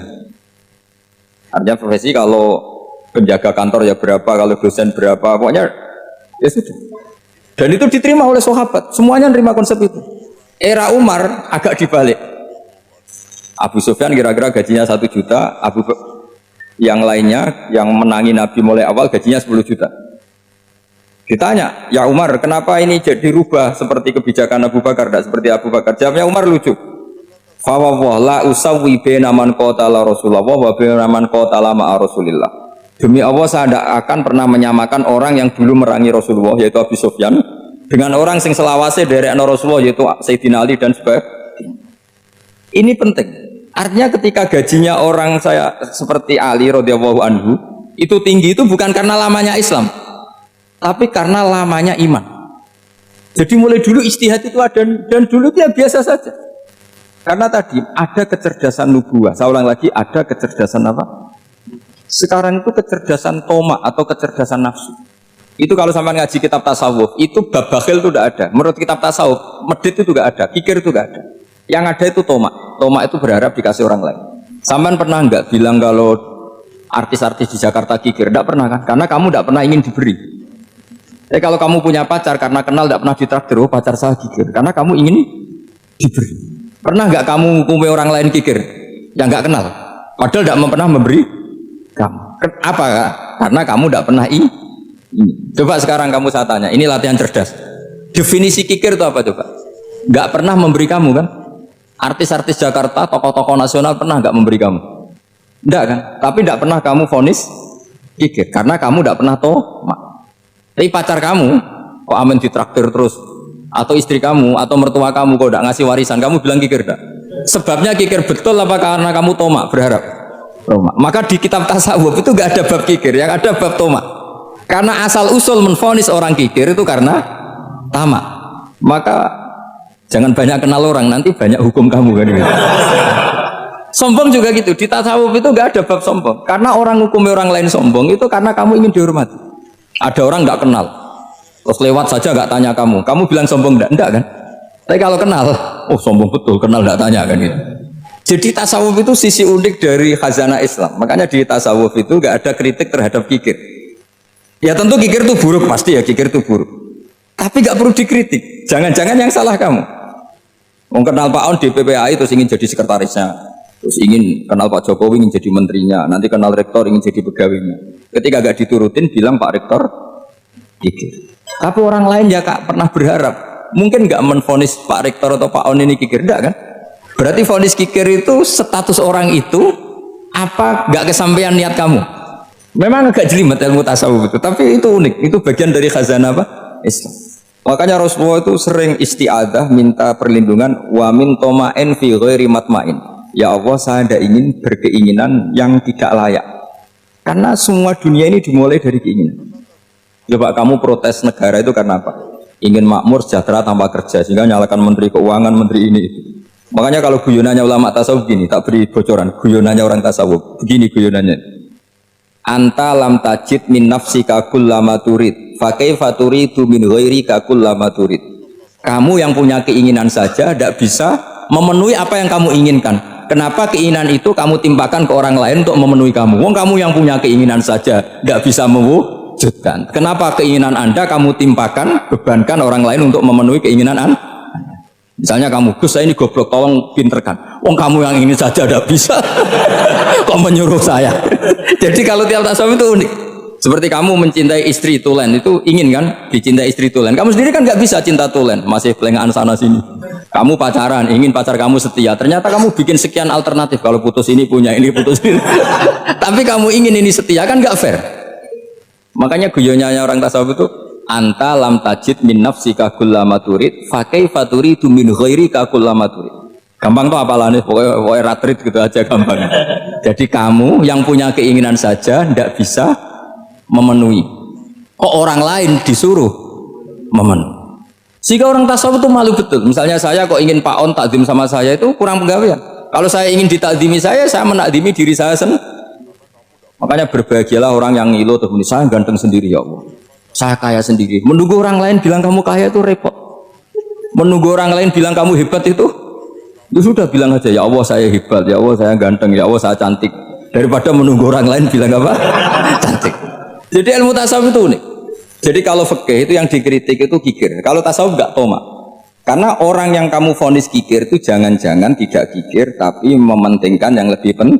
Artinya profesi kalau penjaga kantor ya berapa, kalau dosen berapa, pokoknya ya sudah. Dan itu diterima oleh sahabat, semuanya menerima konsep itu. Era Umar agak dibalik. Abu Sufyan kira-kira gajinya 1 juta, yang lainnya yang menangi Nabi mulai awal gajinya 10 juta. Ditanya, ya Umar, kenapa ini jadi rubah seperti kebijakan Abu Bakar, tidak seperti Abu Bakar? Jawabnya Umar lucu. Fawwah la usawwi baina man qatala Rasulullah wa baina man qatala ma'a Rasulillah. Demi Allah saya tidak akan pernah menyamakan orang yang dulu merangi Rasulullah yaitu Abu Sufyan dengan orang sing selawase dari Rasulullah yaitu Sayyidina Ali dan sebagainya. Ini penting. Artinya ketika gajinya orang saya seperti Ali radhiyallahu anhu itu tinggi itu bukan karena lamanya Islam, tapi karena lamanya iman. Jadi mulai dulu ijtihad itu ada dan dulu dia biasa saja. Karena tadi ada kecerdasan nubuah. Saya ulang lagi, ada kecerdasan apa? Sekarang itu kecerdasan toma atau kecerdasan nafsu. Itu kalau sampai ngaji kitab tasawuf, itu bab bakhil itu tidak ada. Menurut kitab tasawuf, medit itu tidak ada, kikir itu tidak ada. Yang ada itu toma. Toma itu berharap dikasih orang lain. Sampean pernah nggak bilang kalau artis-artis di Jakarta kikir? Tidak pernah kan? Karena kamu tidak pernah ingin diberi. Kalau kamu punya pacar karena kenal tidak pernah ditraktir, oh pacar saya kikir. Karena kamu ingin diberi. Pernah nggak kamu hukumi orang lain kikir yang nggak kenal? Padahal tidak pernah memberi kamu. Apa? Karena kamu tidak pernah ini. Coba sekarang kamu saya tanya. Ini latihan cerdas. Definisi kikir itu apa coba? Nggak pernah memberi kamu kan? Artis-artis Jakarta, tokoh-tokoh nasional pernah nggak memberi kamu? Enggak kan? Tapi tidak pernah kamu vonis kikir karena kamu tidak pernah Tapi pacar kamu, kok amin ditraktir terus, atau istri kamu, atau mertua kamu kok tidak ngasih warisan, kamu bilang kikir enggak? Sebabnya kikir betul apa karena kamu tomak berharap? Tomak. Maka di kitab tasawuf itu nggak ada bab kikir, yang ada bab tomak. Karena asal usul menvonis orang kikir itu karena tamak. Maka jangan banyak kenal orang, nanti banyak hukum kamu kan gitu. Sombong juga gitu, di tasawuf itu nggak ada bab sombong. Karena orang hukumi orang lain sombong itu karena kamu ingin dihormati. Ada orang nggak kenal, terus lewat saja nggak tanya kamu bilang sombong enggak kan? Tapi kalau kenal, oh sombong betul, kenal nggak tanya kan gitu. Jadi tasawuf itu sisi unik dari khazanah Islam. Makanya di tasawuf itu nggak ada kritik terhadap kikir. Ya tentu kikir itu buruk pasti ya, kikir itu buruk. Tapi nggak perlu dikritik. Jangan-jangan yang salah kamu. Mau kenal Pak On di PPAI terus ingin jadi sekretarisnya, terus ingin kenal Pak Jokowi ingin jadi menterinya, nanti kenal rektor ingin jadi pegawainya. Ketika gak diturutin bilang Pak Rektor kikir. Tapi orang lain ya kak pernah berharap mungkin gak menvonis Pak Rektor atau Pak On ini kikir, enggak kan? Berarti vonis kikir itu status orang itu apa gak kesampaian niat kamu? Memang agak jelimet ilmu tasawuf itu, tapi itu unik, itu bagian dari khazanah apa? Islam. Makanya Rasulullah itu sering isti'adah minta perlindungan wa min toma'in fi ghairi matma'in. Ya Allah saya tidak ingin berkeinginan yang tidak layak. Karena semua dunia ini dimulai dari keinginan. Coba kamu protes negara itu karena apa? Ingin makmur, sejahtera tanpa kerja, sehingga nyalakan menteri keuangan, menteri ini itu. Makanya kalau guyonannya ulama tasawuf gini, tak beri bocoran, guyonannya orang tasawuf, begini guyonannya. Anta lam tajid min nafsika kullama turid, fa kaifa turidu min ghairika kullama turid. Kamu yang punya keinginan saja tidak bisa memenuhi apa yang kamu inginkan. Kenapa keinginan itu kamu timpakan ke orang lain untuk memenuhi kamu? Wong kamu yang punya keinginan saja tidak bisa mewujudkan. Kenapa keinginan Anda kamu timpakan, bebankan orang lain untuk memenuhi keinginan Anda? Misalnya kamu, Gus saya ini goblok, tolong pinterkan. Wong kamu yang ini saja tidak bisa, kok menyuruh saya? Jadi kalau tiap tasawuf itu unik. Seperti kamu mencintai istri tulen itu ingin kan dicintai istri tulen. Kamu sendiri kan nggak bisa cinta tulen, masih pelengahan sana sini. Kamu pacaran, ingin pacar kamu setia. Ternyata kamu bikin sekian alternatif. Kalau putus ini punya ini, putus ini. Tapi kamu ingin ini setia kan nggak fair. Makanya guyonanya orang tasawuf itu anta lam tajid min nafsika kullama turid fa kaifa turidu min ghairika kullama turid. Gampang tuh apalane pokoknya ratrit gitu aja gampang. Jadi kamu yang punya keinginan saja tidak bisa memenuhi. Kok orang lain disuruh memenuhi. Jika orang tasawuf itu malu betul. Misalnya saya kok ingin Pak On takdim sama saya itu kurang penggawean. Kalau saya ingin ditakdimi saya menakdimi diri saya sendiri. Makanya berbahagialah orang yang ngilu tuh, saya ganteng sendiri ya Allah. Saya kaya sendiri. Menunggu orang lain bilang kamu kaya itu repot. Menunggu orang lain bilang kamu hebat itu sudah bilang aja ya Allah saya hebat, ya Allah saya ganteng, ya Allah saya cantik. Daripada menunggu orang lain bilang apa? Cantik. Jadi ilmu tasawuf itu unik. Jadi kalau fikih itu yang dikritik itu kikir. Kalau tasawuf enggak tomak. Karena orang yang kamu vonis kikir itu jangan-jangan tidak kikir tapi mementingkan yang lebih penting.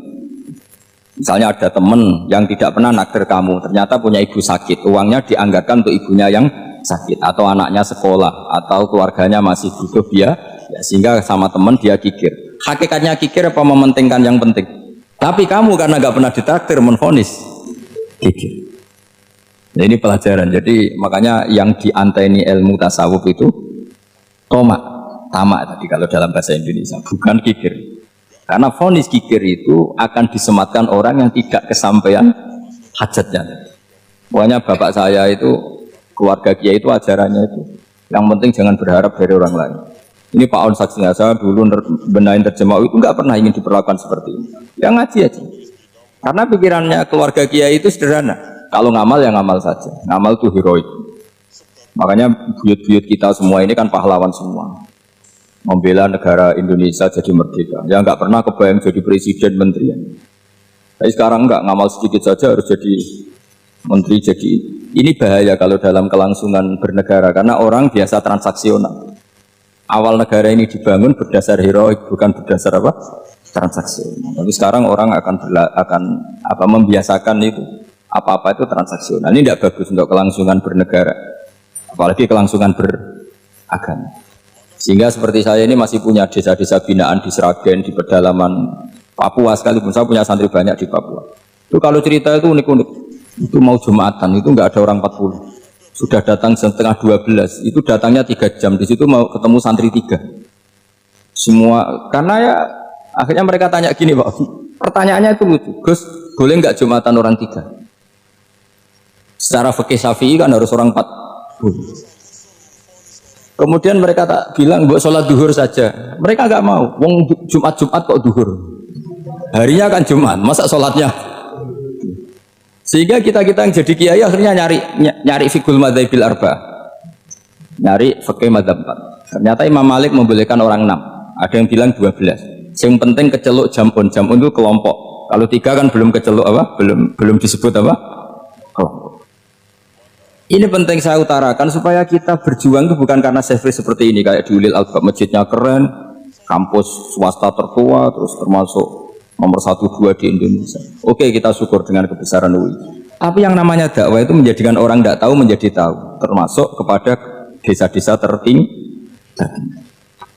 Misalnya ada teman yang tidak pernah naksir kamu, ternyata punya ibu sakit, uangnya dianggarkan untuk ibunya yang sakit, atau anaknya sekolah, atau keluarganya masih butuh dia, ya, sehingga sama teman dia kikir. Hakikatnya kikir apa mementingkan yang penting? Tapi kamu karena nggak pernah ditraktir menvonis kikir. Nah, ini pelajaran. Jadi makanya yang dianteni ilmu tasawuf itu tamak tadi kalau dalam bahasa Indonesia, bukan kikir. Karena vonis kikir itu akan disematkan orang yang tidak kesampaian hajatnya. Pokoknya bapak saya itu, keluarga kiai itu ajarannya itu, yang penting jangan berharap dari orang lain. Ini Pak On saksinya, saya dulu benahin terjemah itu nggak pernah ingin diperlakukan seperti ini. Yang ngaji aja. Karena pikirannya keluarga kiai itu sederhana. Kalau ngamal ya ngamal saja. Ngamal itu heroik. Makanya buyut-buyut kita semua ini kan pahlawan semua. Membela negara Indonesia jadi merdeka. Ya nggak pernah kebayang jadi presiden, menteri. Tapi sekarang nggak, ngamal sedikit saja harus jadi menteri. Jadi ini bahaya kalau dalam kelangsungan bernegara. Karena orang biasa transaksional. Awal negara ini dibangun berdasar heroik, bukan berdasar apa? Transaksional. Tapi sekarang orang akan membiasakan itu. Apa-apa itu transaksional. Ini tidak bagus untuk kelangsungan bernegara. Apalagi kelangsungan beragama. Sehingga seperti saya ini masih punya desa-desa binaan di Sragen, di pedalaman Papua sekalipun. Saya punya santri banyak di Papua. Itu kalau cerita itu unik-unik. Itu mau Jumatan, itu nggak ada orang 40. Sudah datang setengah 12. Itu datangnya 3 jam. Di situ mau ketemu santri 3. Semua, karena ya akhirnya mereka tanya gini Pak. Pertanyaannya itu lucu. Gus, boleh nggak Jumatan orang 3? Secara fikih Syafi'i kan harus orang 40. Kemudian mereka tak bilang buat sholat duhur saja. Mereka nggak mau. Wong Jumat kok duhur. Harinya kan Jumat, masa sholatnya? Sehingga kita yang jadi kiai akhirnya nyari fikul madzhabil arba, nyari fikih madzhab 4. Ternyata Imam Malik membolehkan orang 6. Ada yang bilang 12. Yang penting keceluk jamun itu kelompok. Kalau 3 kan belum keceluk apa? Belum disebut apa? Kelompok. Ini penting saya utarakan supaya kita berjuang itu bukan karena servis seperti ini kayak di Ulil Albab, masjidnya keren, kampus swasta tertua, terus termasuk nomor 1-2 di Indonesia. Oke, kita syukur dengan kebesaran UI. Tapi yang namanya dakwah itu menjadikan orang tidak tahu menjadi tahu, termasuk kepada desa-desa tertinggi.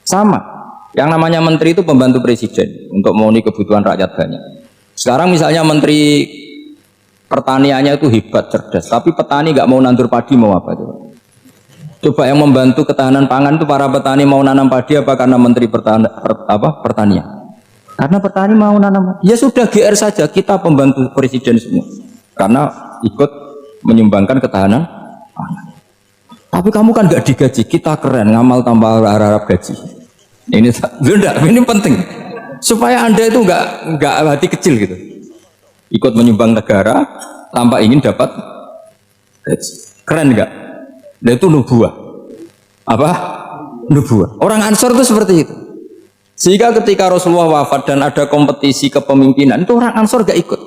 Sama, yang namanya menteri itu pembantu presiden untuk memenuhi kebutuhan rakyat banyak. Sekarang misalnya menteri pertaniannya itu hebat, cerdas, tapi petani nggak mau nandur padi, mau apa coba? Coba yang membantu ketahanan pangan itu para petani mau nanam padi apa karena menteri pertanian? Karena petani mau nanam padi. Ya sudah GR saja, kita pembantu presiden semua. Karena ikut menyumbangkan ketahanan pangan. Tapi kamu kan nggak digaji, kita keren, ngamal tambah harap gaji. Ini penting supaya Anda itu nggak hati kecil gitu. Ikut menyumbang negara tanpa ingin dapat gaji. Keren enggak? Dan itu nubuah. Apa? Nubuah. Orang Ansor itu seperti itu. Sehingga ketika Rasulullah wafat dan ada kompetisi kepemimpinan, itu orang Ansor gak ikut.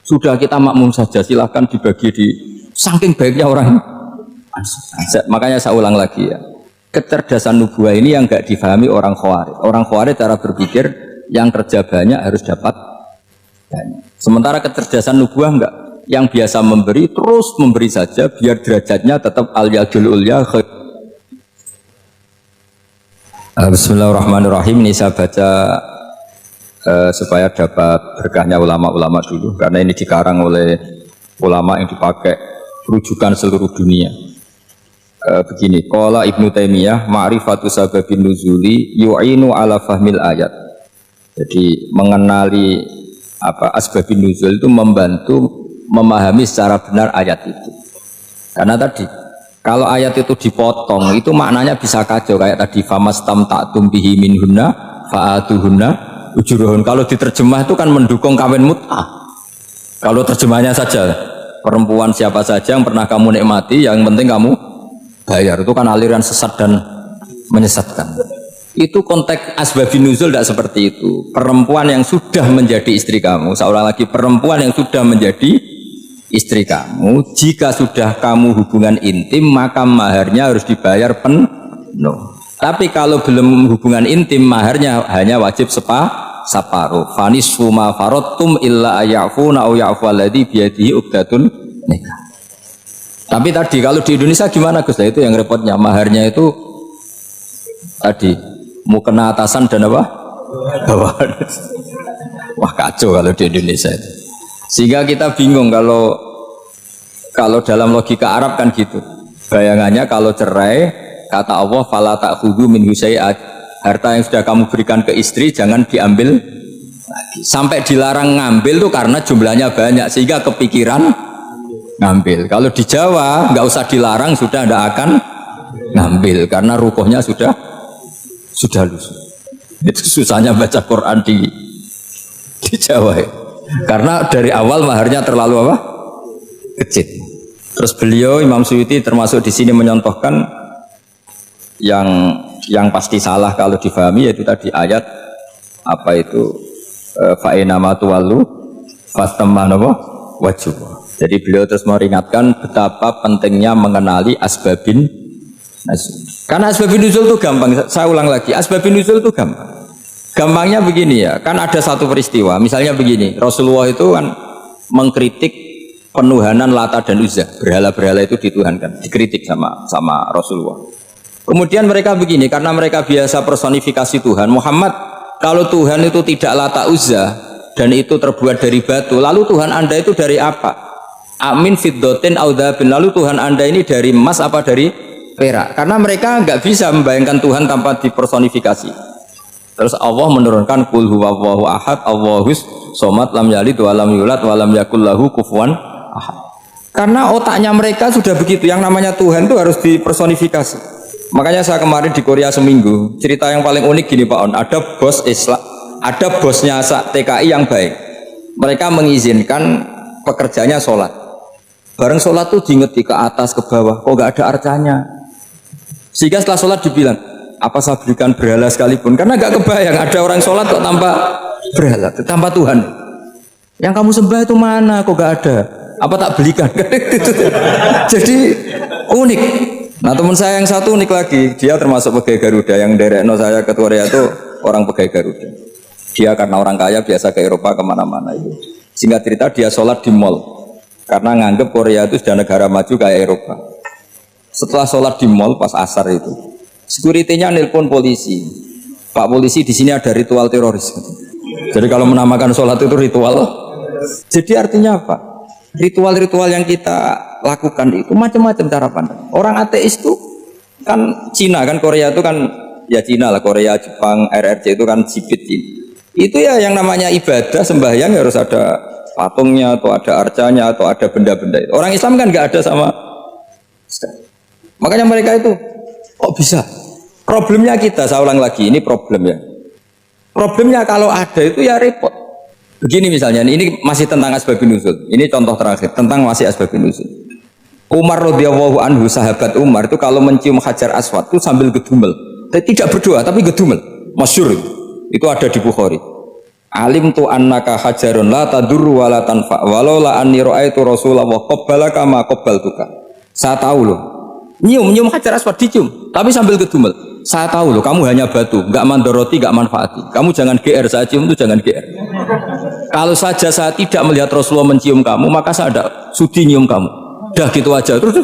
Sudah kita makmum saja, silahkan dibagi di saking baiknya orang Ansor. Makanya saya ulang lagi ya. Kecerdasan nubuah ini yang gak difahami orang Khawarij. Orang Khawarij cara berpikir yang kerja banyak harus dapat banyak. Sementara kecerdasan nubuah enggak, yang biasa memberi terus memberi saja biar derajatnya tetap al-yadul ulya. Bismillahirrahmanirrahim. Ini saya baca supaya dapat berkahnya ulama-ulama dulu, karena ini dikarang oleh ulama yang dipakai rujukan seluruh dunia. Begini, qala Ibnu Taimiyah, ma'rifatu sababin nuzuli yu'inu ala fahmil ayat. Jadi mengenali asbabun nuzul itu membantu memahami secara benar ayat itu. Karena tadi kalau ayat itu dipotong itu maknanya bisa kacau, kayak tadi famastamta'tum bihi minhunna fa'atuhunna ujurahun. Kalau diterjemah itu kan mendukung kawin mut'ah. Kalau terjemahnya saja perempuan siapa saja yang pernah kamu nikmati, yang penting kamu bayar, itu kan aliran sesat dan menyesatkan. Itu konteks asbabun nuzul tidak seperti itu. Perempuan yang sudah menjadi istri kamu, seorang lagi perempuan yang sudah menjadi istri kamu, jika sudah kamu hubungan intim maka maharnya harus dibayar penuh. Tapi kalau belum hubungan intim, maharnya hanya wajib separuh. Fanisfu ma faradtum illa ayafuna au ya'fu alladzi biyadihi uqdatun nikah. Tapi tadi kalau di Indonesia gimana Gus? Nah, itu yang repotnya. Maharnya itu tadi mau kena atasan dan apa? Bawahan. Wah kacau kalau di Indonesia itu. Sehingga kita bingung kalau dalam logika Arab kan gitu. Bayangannya kalau cerai, kata Allah, fala ta'khudhu minhu syai'at. Harta yang sudah kamu berikan ke istri jangan diambil lagi. Sampai dilarang ngambil tuh karena jumlahnya banyak sehingga kepikiran ngambil. Kalau di Jawa nggak usah dilarang sudah tidak akan ngambil karena rukuhnya sudah lusuh. Itu susahnya baca Quran di Jawa ya. Karena dari awal maharnya terlalu apa? Kecil. Terus beliau Imam Suyuti termasuk di sini menyontohkan yang pasti salah kalau difahami yaitu tadi ayat apa itu fa'inama tuwallu fastamma wajhu. Jadi beliau terus meringatkan betapa pentingnya mengenali asbabin nuzul. Karena asbabin nuzul itu gampang. Saya ulang lagi, asbabin nuzul itu gampang. Gampangnya begini ya, kan ada satu peristiwa. Misalnya begini, Rasulullah itu kan mengkritik penuhanan Lata dan Uzza, berhala-berhala itu dituhankan, dikritik sama Rasulullah. Kemudian mereka begini, karena mereka biasa personifikasi Tuhan. Muhammad, kalau Tuhan itu tidak Lata Uzza dan itu terbuat dari batu, lalu Tuhan Anda itu dari apa? Amin fiddotin audabin, lalu Tuhan Anda ini dari emas apa dari perak? Karena mereka nggak bisa membayangkan Tuhan tanpa dipersonifikasi. Terus Allah menurunkan qul huwallahu ahad, Allahus somad, lam yalid wa lam yulad wa lam yakul lahu kufuwan ahad. Karena otaknya mereka sudah begitu, yang namanya Tuhan itu harus dipersonifikasi. Makanya saya kemarin di Korea seminggu, cerita yang paling unik gini Pak On, ada bos Islam, ada bosnya TKI yang baik. Mereka mengizinkan pekerjanya sholat. Bareng sholat tuh diingeti ke atas ke bawah, kok nggak ada arcanya. Sehingga setelah sholat dibilang, apa saya berikan berhala sekalipun, karena nggak kebayang ada orang sholat kok tanpa berhala, tanpa Tuhan. Yang kamu sembah itu mana, kok nggak ada, apa tak belikan. Jadi unik. Nah teman saya yang satu unik lagi, dia termasuk pegawai Garuda, yang derekno saya ke Korea itu orang pegawai Garuda. Dia karena orang kaya biasa ke Eropa kemana-mana itu. Singkat cerita dia sholat di mall karena nganggep Korea itu sudah negara maju kayak Eropa. Setelah sholat di mall pas asar itu, security-nya nelpon polisi. Pak polisi, di sini ada ritual teroris. Jadi kalau menamakan sholat itu ritual. Jadi artinya apa? Ritual-ritual yang kita lakukan itu macam-macam cara pandang. Orang ateis itu kan Cina, kan Korea itu kan ya Cina lah, Korea, Jepang, RRC itu kan jibit Cina. Itu ya yang namanya ibadah sembahyang harus ada patungnya atau ada arcanya atau ada benda-benda itu. Orang Islam kan nggak ada sama. Makanya mereka itu kok bisa? Problemnya kita, saya ulang lagi, ini problemnya. Problemnya kalau ada itu ya repot. Begini misalnya, ini masih tentang asbabun nuzul. Ini contoh terakhir tentang masih asbabun nuzul. Umar radhiyallahu anhu, sahabat Umar itu kalau mencium Hajar Aswad itu sambil gedumel. Tidak berdoa tapi gedumel. Masyhur itu ada di Bukhari. Alim tu annaka hajarun la tadurru wa la tanfa walau la anni ra'aitu Rasulullah qabbalaka ma qabbaltuka. Saya tahu loh. Nyium Hajar Aswad dicium tapi sambil gedumel. Saya tahu loh, kamu hanya batu, nggak mandoroti, nggak manfaati. Kamu jangan GR, saya cium itu jangan GR. Kalau saja saya tidak melihat Rasulullah mencium kamu, maka saya ada sudi nyium kamu. Dah gitu aja. Terus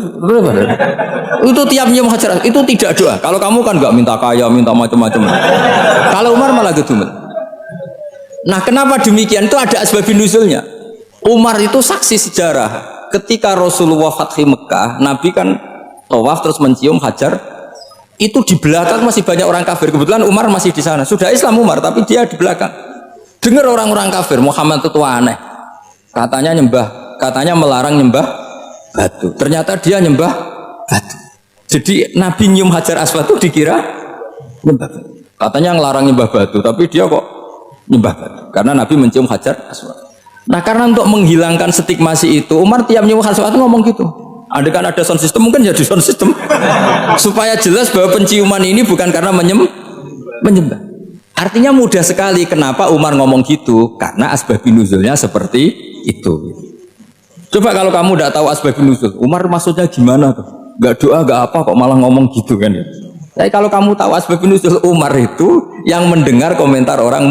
itu tiap nyium Hajar itu tidak doa. Kalau kamu kan nggak minta kaya, minta macam-macam. Kalau Umar malah gedumel. Nah, kenapa demikian? Itu ada asbabun nuzulnya. Umar itu saksi sejarah. Ketika Rasulullah Fathi Mekah, Nabi kan tawaf terus mencium Hajar. Itu di belakang masih banyak orang kafir. Kebetulan Umar masih di sana. Sudah Islam Umar, tapi dia di belakang. Dengar orang-orang kafir, Muhammad itu aneh. Katanya melarang nyembah batu. Ternyata dia nyembah batu. Jadi Nabi nyium Hajar Aswad itu dikira nyembah batu. Katanya ngelarang nyembah batu, tapi dia kok nyembah batu. Karena Nabi mencium Hajar Aswad. Nah, karena untuk menghilangkan stigmasi itu, Umar tiap nyium Hajar Aswad itu ngomong gitu. Andai kan ada sound system, mungkin jadi sound system supaya jelas bahwa penciuman ini bukan karena menyembah. Artinya mudah sekali kenapa Umar ngomong gitu, karena asbabun nuzulnya seperti itu. Coba kalau kamu tidak tahu asbabun nuzul, Umar maksudnya gimana tuh? Gak doa, gak apa, kok malah ngomong gitu kan ya? Tapi kalau kamu tahu asbab nuzul Umar itu yang mendengar komentar orang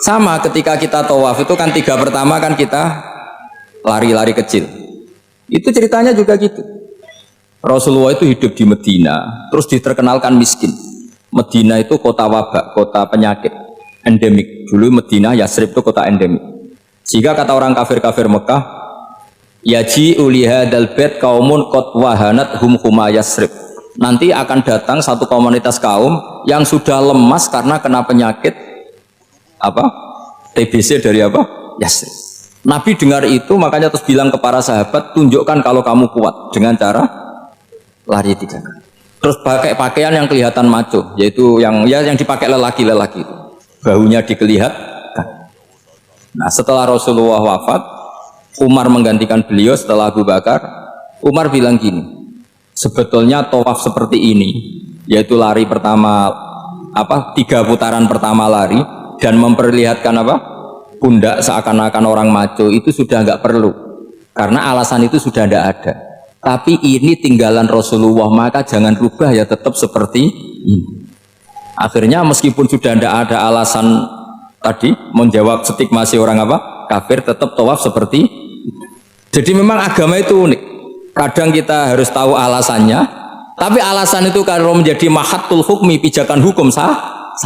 sama ketika kita tawaf itu kan 3 pertama kan kita lari-lari kecil. Itu ceritanya juga gitu. Rasulullah itu hidup di Medina, terus diterkenalkan miskin. Medina itu kota wabak, kota penyakit, endemik. Dulu Medina, Yasrib itu kota endemik. Jika kata orang kafir-kafir Mekah, yaji ulihadal bait kaumun qad wahanat hum huma Yasrib. Nanti akan datang satu komunitas kaum yang sudah lemas karena kena penyakit apa? TBC dari apa? Yasrib. Nabi dengar itu makanya terus bilang ke para sahabat, tunjukkan kalau kamu kuat dengan cara lari 3 kali. Terus pakai pakaian yang kelihatan maco, yaitu yang dipakai lelaki-lelaki itu. Bahunya dikelihatan. Nah, setelah Rasulullah wafat, Umar menggantikan beliau setelah Abu Bakar. Umar bilang gini, sebetulnya tawaf seperti ini, yaitu lari pertama 3 putaran pertama lari dan memperlihatkan pundak seakan-akan orang maco itu sudah nggak perlu, karena alasan itu sudah tidak ada. Tapi ini tinggalan Rasulullah, maka jangan rubah ya, tetap seperti ini. Akhirnya meskipun sudah tidak ada alasan tadi menjawab stigmasi orang kafir, tetap tawaf seperti itu. Jadi memang agama itu unik. Kadang kita harus tahu alasannya, tapi alasan itu kalau menjadi mahatul hukmi, pijakan hukum salah.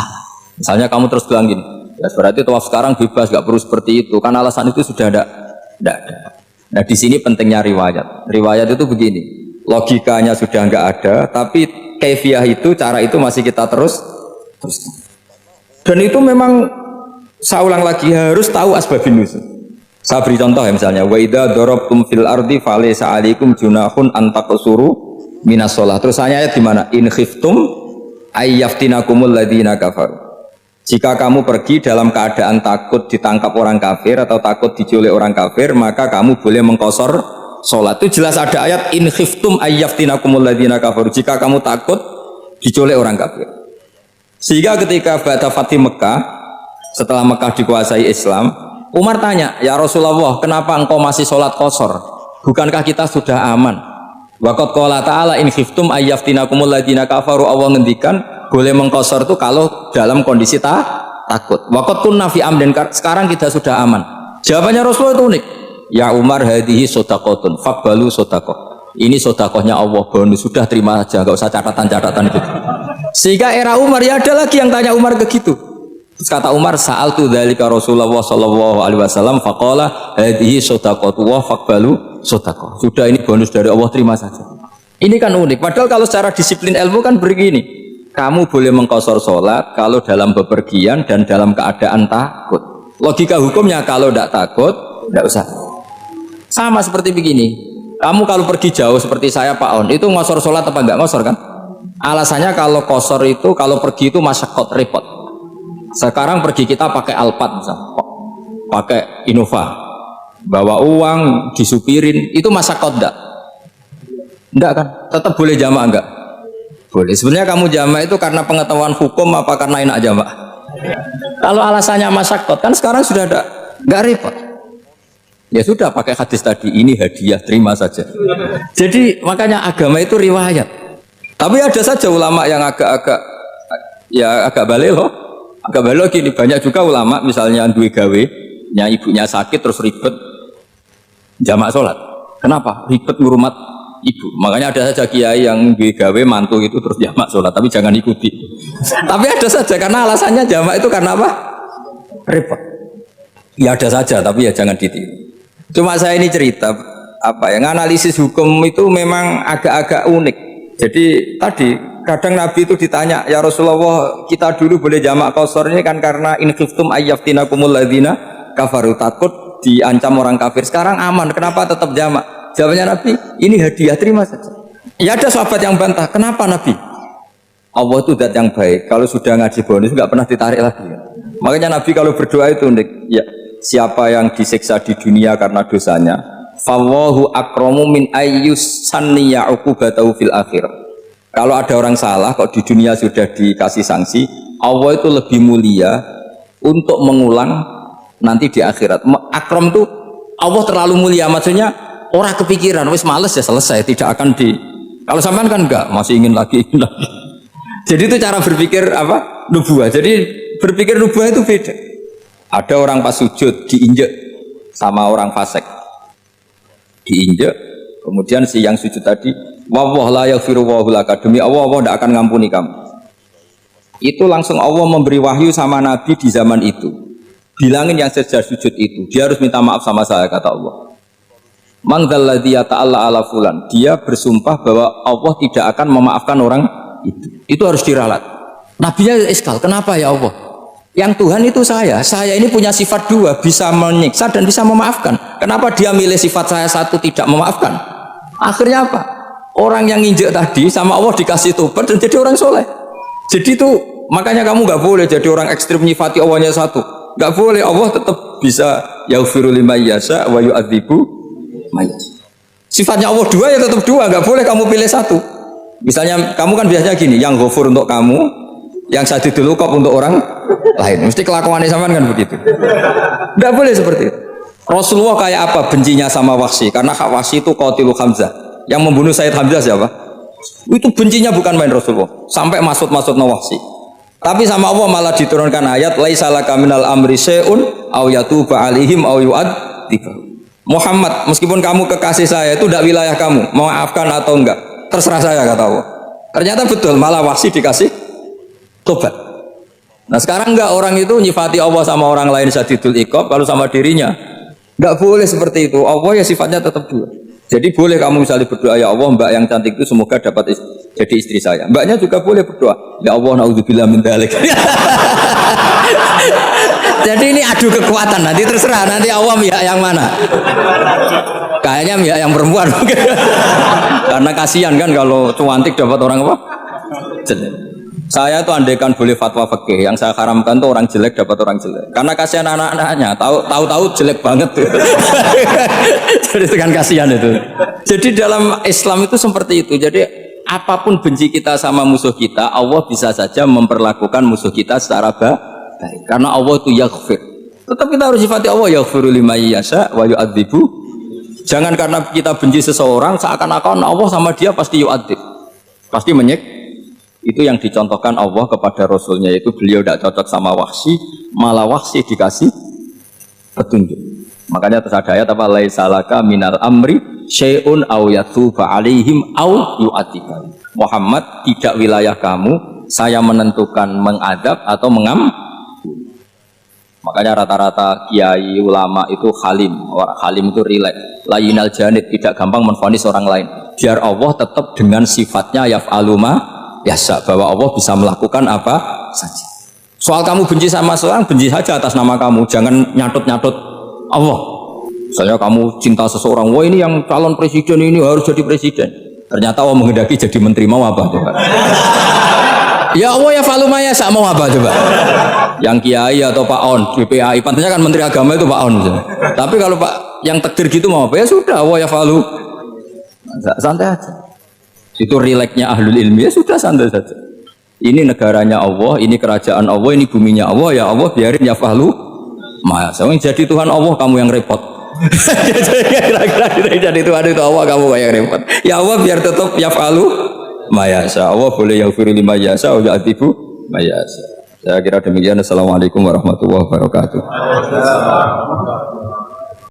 Misalnya kamu terus bilang gini, ya berarti tawaf sekarang bebas, gak perlu seperti itu, karena alasan itu sudah tidak ada. Nah di sini pentingnya riwayat. Riwayat itu begini, logikanya sudah nggak ada, tapi kaifiyah itu, cara itu masih kita terus. Dan itu memang saya ulang lagi harus tahu asbabun nuzul. Saya beri contoh ya, misalnya wa idza darabtum fil ardi falaysa 'alaikum junahun an taqsuru minas shalah. Terus ayat di mana? In khiftum ayyaftinakumul ladzina kafaru. Jika kamu pergi dalam keadaan takut ditangkap orang kafir atau takut diculik orang kafir, maka kamu boleh mengqasar sholat. Itu jelas ada ayat in khiftum ayyaftinakumul ladzina kafaru. Jika kamu takut diculik orang kafir. Sehingga ketika ba'da Fatih Mekah, setelah Mekah dikuasai Islam, Umar tanya, ya Rasulullah, kenapa engkau masih sholat qasar? Bukankah kita sudah aman? Waqad qala ta'ala in khiftum ayyaftinakumul ladzina kafaru. Allah ngendikan boleh mengqasar itu kalau dalam kondisi takut. Waqad kunna fi amrin, sekarang kita sudah aman. Jawabannya Rasulullah itu unik. Ya Umar, hadhihi shadaqatun faqbalu shadaqah. Ini sedekahnya Allah, bonus, sudah terima aja, enggak usah catatan-catatan gitu. Sehingga era Umar ya ada lagi yang tanya Umar begitu. Terus kata Umar, sa'altu dzalika Rasulullah sallallahu alaihi wasallam faqala hadhihi shadaqatu wa faqbalu shadaqah. Sudah ini bonus dari Allah, terima saja. Ini kan unik. Padahal kalau secara disiplin ilmu kan begini. Kamu boleh mengqasar sholat kalau dalam bepergian dan dalam keadaan takut. Logika hukumnya kalau tidak takut, tidak usah. Sama seperti begini. Kamu kalau pergi jauh seperti saya Pak On, itu ngosor sholat apa enggak ngosor kan? Alasannya kalau kosor itu, kalau pergi itu masyakot, repot. Sekarang pergi kita pakai Alphard misalnya, pakai Innova, bawa uang, disupirin, itu masyakot enggak? Enggak kan? Tetap boleh jamaah enggak? Boleh. Sebenarnya kamu jamaah itu karena pengetahuan hukum apa karena enak jamaah? Kalau alasannya masyakot, kan sekarang sudah ada, enggak repot. Ya sudah pakai hadis tadi, ini hadiah, terima saja. Jadi makanya agama itu riwayat. Tapi ada saja ulama yang agak balik loh. Agak balik gini, banyak juga ulama misalnya duwe gawe, ibunya sakit terus ribet jamaah sholat. Kenapa? Ribet ngurumat ibu. Makanya ada saja kiai yang duwe gawe mantu itu terus jamaah sholat, tapi jangan ikuti. Tapi ada saja karena alasannya jamaah itu karena apa? Repot. Ya ada saja, tapi ya jangan ditiru. Cuma saya ini cerita analisis hukum itu memang agak-agak unik. Jadi tadi kadang Nabi itu ditanya, ya Rasulullah, kita dulu boleh jamak qasar ini kan karena in khiftum ayyaftinakumul ladzina kafaru, takut diancam orang kafir. Sekarang aman, kenapa tetap jamak? Jawabannya Nabi, ini hadiah, terima saja. Ya ada sahabat yang bantah, kenapa Nabi? Allah itu zat yang baik, kalau sudah ngaji bonus nggak pernah ditarik lagi. Makanya Nabi kalau berdoa itu unik, ya siapa yang disiksa di dunia karena dosanya, fallahu akramu min ayyus sanniya uqubatahu fil akhir. Kalau ada orang salah kok di dunia sudah dikasih sanksi, Allah itu lebih mulia untuk mengulang nanti di akhirat. Akram itu Allah terlalu mulia, maksudnya orang kepikiran wis males ya selesai, tidak akan Kalau sampean kan enggak, masih ingin lagi, ingin lagi. Jadi itu cara berpikir apa? Nubuah. Jadi berpikir nubuah itu beda. Ada orang pas sujud diinjek sama orang fasik. Diinjek, kemudian si yang sujud tadi, wallah la yaghfiru wallahu laka, demi Allah tidak akan ngampuni kamu. Itu langsung Allah memberi wahyu sama Nabi di zaman itu. Bilangin yang sejak sujud itu, dia harus minta maaf sama saya, kata Allah. Man dzalladzi yata'alla ala fulan, dia bersumpah bahwa Allah tidak akan memaafkan orang itu. Itu harus diralat. Nabinya iskal, kenapa ya Allah? Yang Tuhan itu saya ini punya sifat dua, bisa menyiksa dan bisa memaafkan. Kenapa dia milih sifat saya satu tidak memaafkan? Akhirnya apa? Orang yang nginjek tadi sama Allah dikasih tobat dan jadi orang soleh. Jadi itu makanya kamu nggak boleh jadi orang ekstrim nyifati Allahnya satu. Nggak boleh, Allah tetap bisa yaghfiru liman yasha wa yu'adzibu may yasha. Sifatnya Allah dua ya tetap dua, nggak boleh kamu pilih satu. Misalnya kamu kan biasanya gini, yang ghafur untuk kamu, yang sadidul uqab untuk orang lain. Mesti kelakuannya sampean kan begitu. Nggak boleh seperti itu. Rasulullah kayak apa bencinya sama Wahsy? Karena Wahsy itu qatilu Hamzah. Yang membunuh Sayyid Hamzah siapa? Itu bencinya bukan main Rasulullah. Sampai maksud-maksud Wahsy. Tapi sama Allah malah diturunkan ayat laisa laka minal amri syai'un aw yatuba alaihim aw yu'adzibahum. Muhammad, meskipun kamu kekasih saya itu tidak wilayah kamu, maafkan atau enggak, terserah saya, kata Allah. Ternyata betul, malah Wahsy dikasih tobat. Nah sekarang enggak, orang itu nyifati Allah sama orang lain sadidul iqab, kalau sama dirinya enggak boleh seperti itu. Allah ya sifatnya tetap dua. Jadi boleh kamu misalnya berdoa, ya Allah mbak yang cantik itu semoga dapat jadi istri saya. Mbaknya juga boleh berdoa, ya Allah naudzubillah min dzalik. Jadi ini adu kekuatan, nanti terserah nanti Allah pihak yang mana. Kayaknya pihak yang perempuan. Karena kasihan kan kalau cantik dapat orang apa? Jelek. Saya tuh andaikan boleh fatwa fikih, yang saya haramkan tuh orang jelek dapat orang jelek. Karena kasihan anak-anaknya, tahu-tahu jelek banget tuh. Jadi itu kan kasihan itu. Jadi dalam Islam itu seperti itu. Jadi apapun benci kita sama musuh kita, Allah bisa saja memperlakukan musuh kita secara baik. Karena Allah itu yaghfir. Tetap kita harus sifati Allah yaghfiru liman yasha wa yu'adzibu. Jangan karena kita benci seseorang seakan-akan Allah sama dia pasti yu'adzib. Pasti menyik. Itu yang dicontohkan Allah kepada Rasulnya, itu beliau tidak cocok sama Wahsy, malah Wahsy dikasih petunjuk. Makanya terus ada ayat apa? Laisa laka minal amri syai'un aw yatuba alaihim aw yu'adzibahum. Muhammad, tidak wilayah kamu, saya menentukan mengadab atau Makanya rata-rata kiai ulama itu halim. Halim itu rileks, layinal janib, tidak gampang menvonis orang lain. Biar Allah tetap dengan sifatnya yaf'alu ma yasha, bahwa Allah bisa melakukan apa saja. Soal kamu benci sama seorang, benci saja atas nama kamu, jangan nyatut-nyatut Allah. Misalnya kamu cinta seseorang, wah ini yang calon presiden ini harus jadi presiden. Ternyata Allah menghendaki jadi menteri, mau apa coba? Ya Allah ya faluma ya sak, mau apa coba? Yang kiai atau Pak On, BPAI, pantasnya kan menteri agama itu Pak On. Tapi kalau Pak yang takdir gitu mau apa? Ya sudah, Allah ya falu. Santai aja. Itu rileksnya ahlul ilmi, ya sudah santai saja. Ini negaranya Allah, ini kerajaan Allah, ini buminya Allah, ya Allah biarin ya fahlu. Masa jadi Tuhan Allah kamu yang repot. Kira-kira jadi Tuhan itu Allah kamu yang repot. Ya Allah biar tetap ya fahlu mayasa. Allah boleh yaghfiru liman yasha wa yu'adzibu mayasa. Saya kira demikian. Assalamualaikum warahmatullahi wabarakatuh.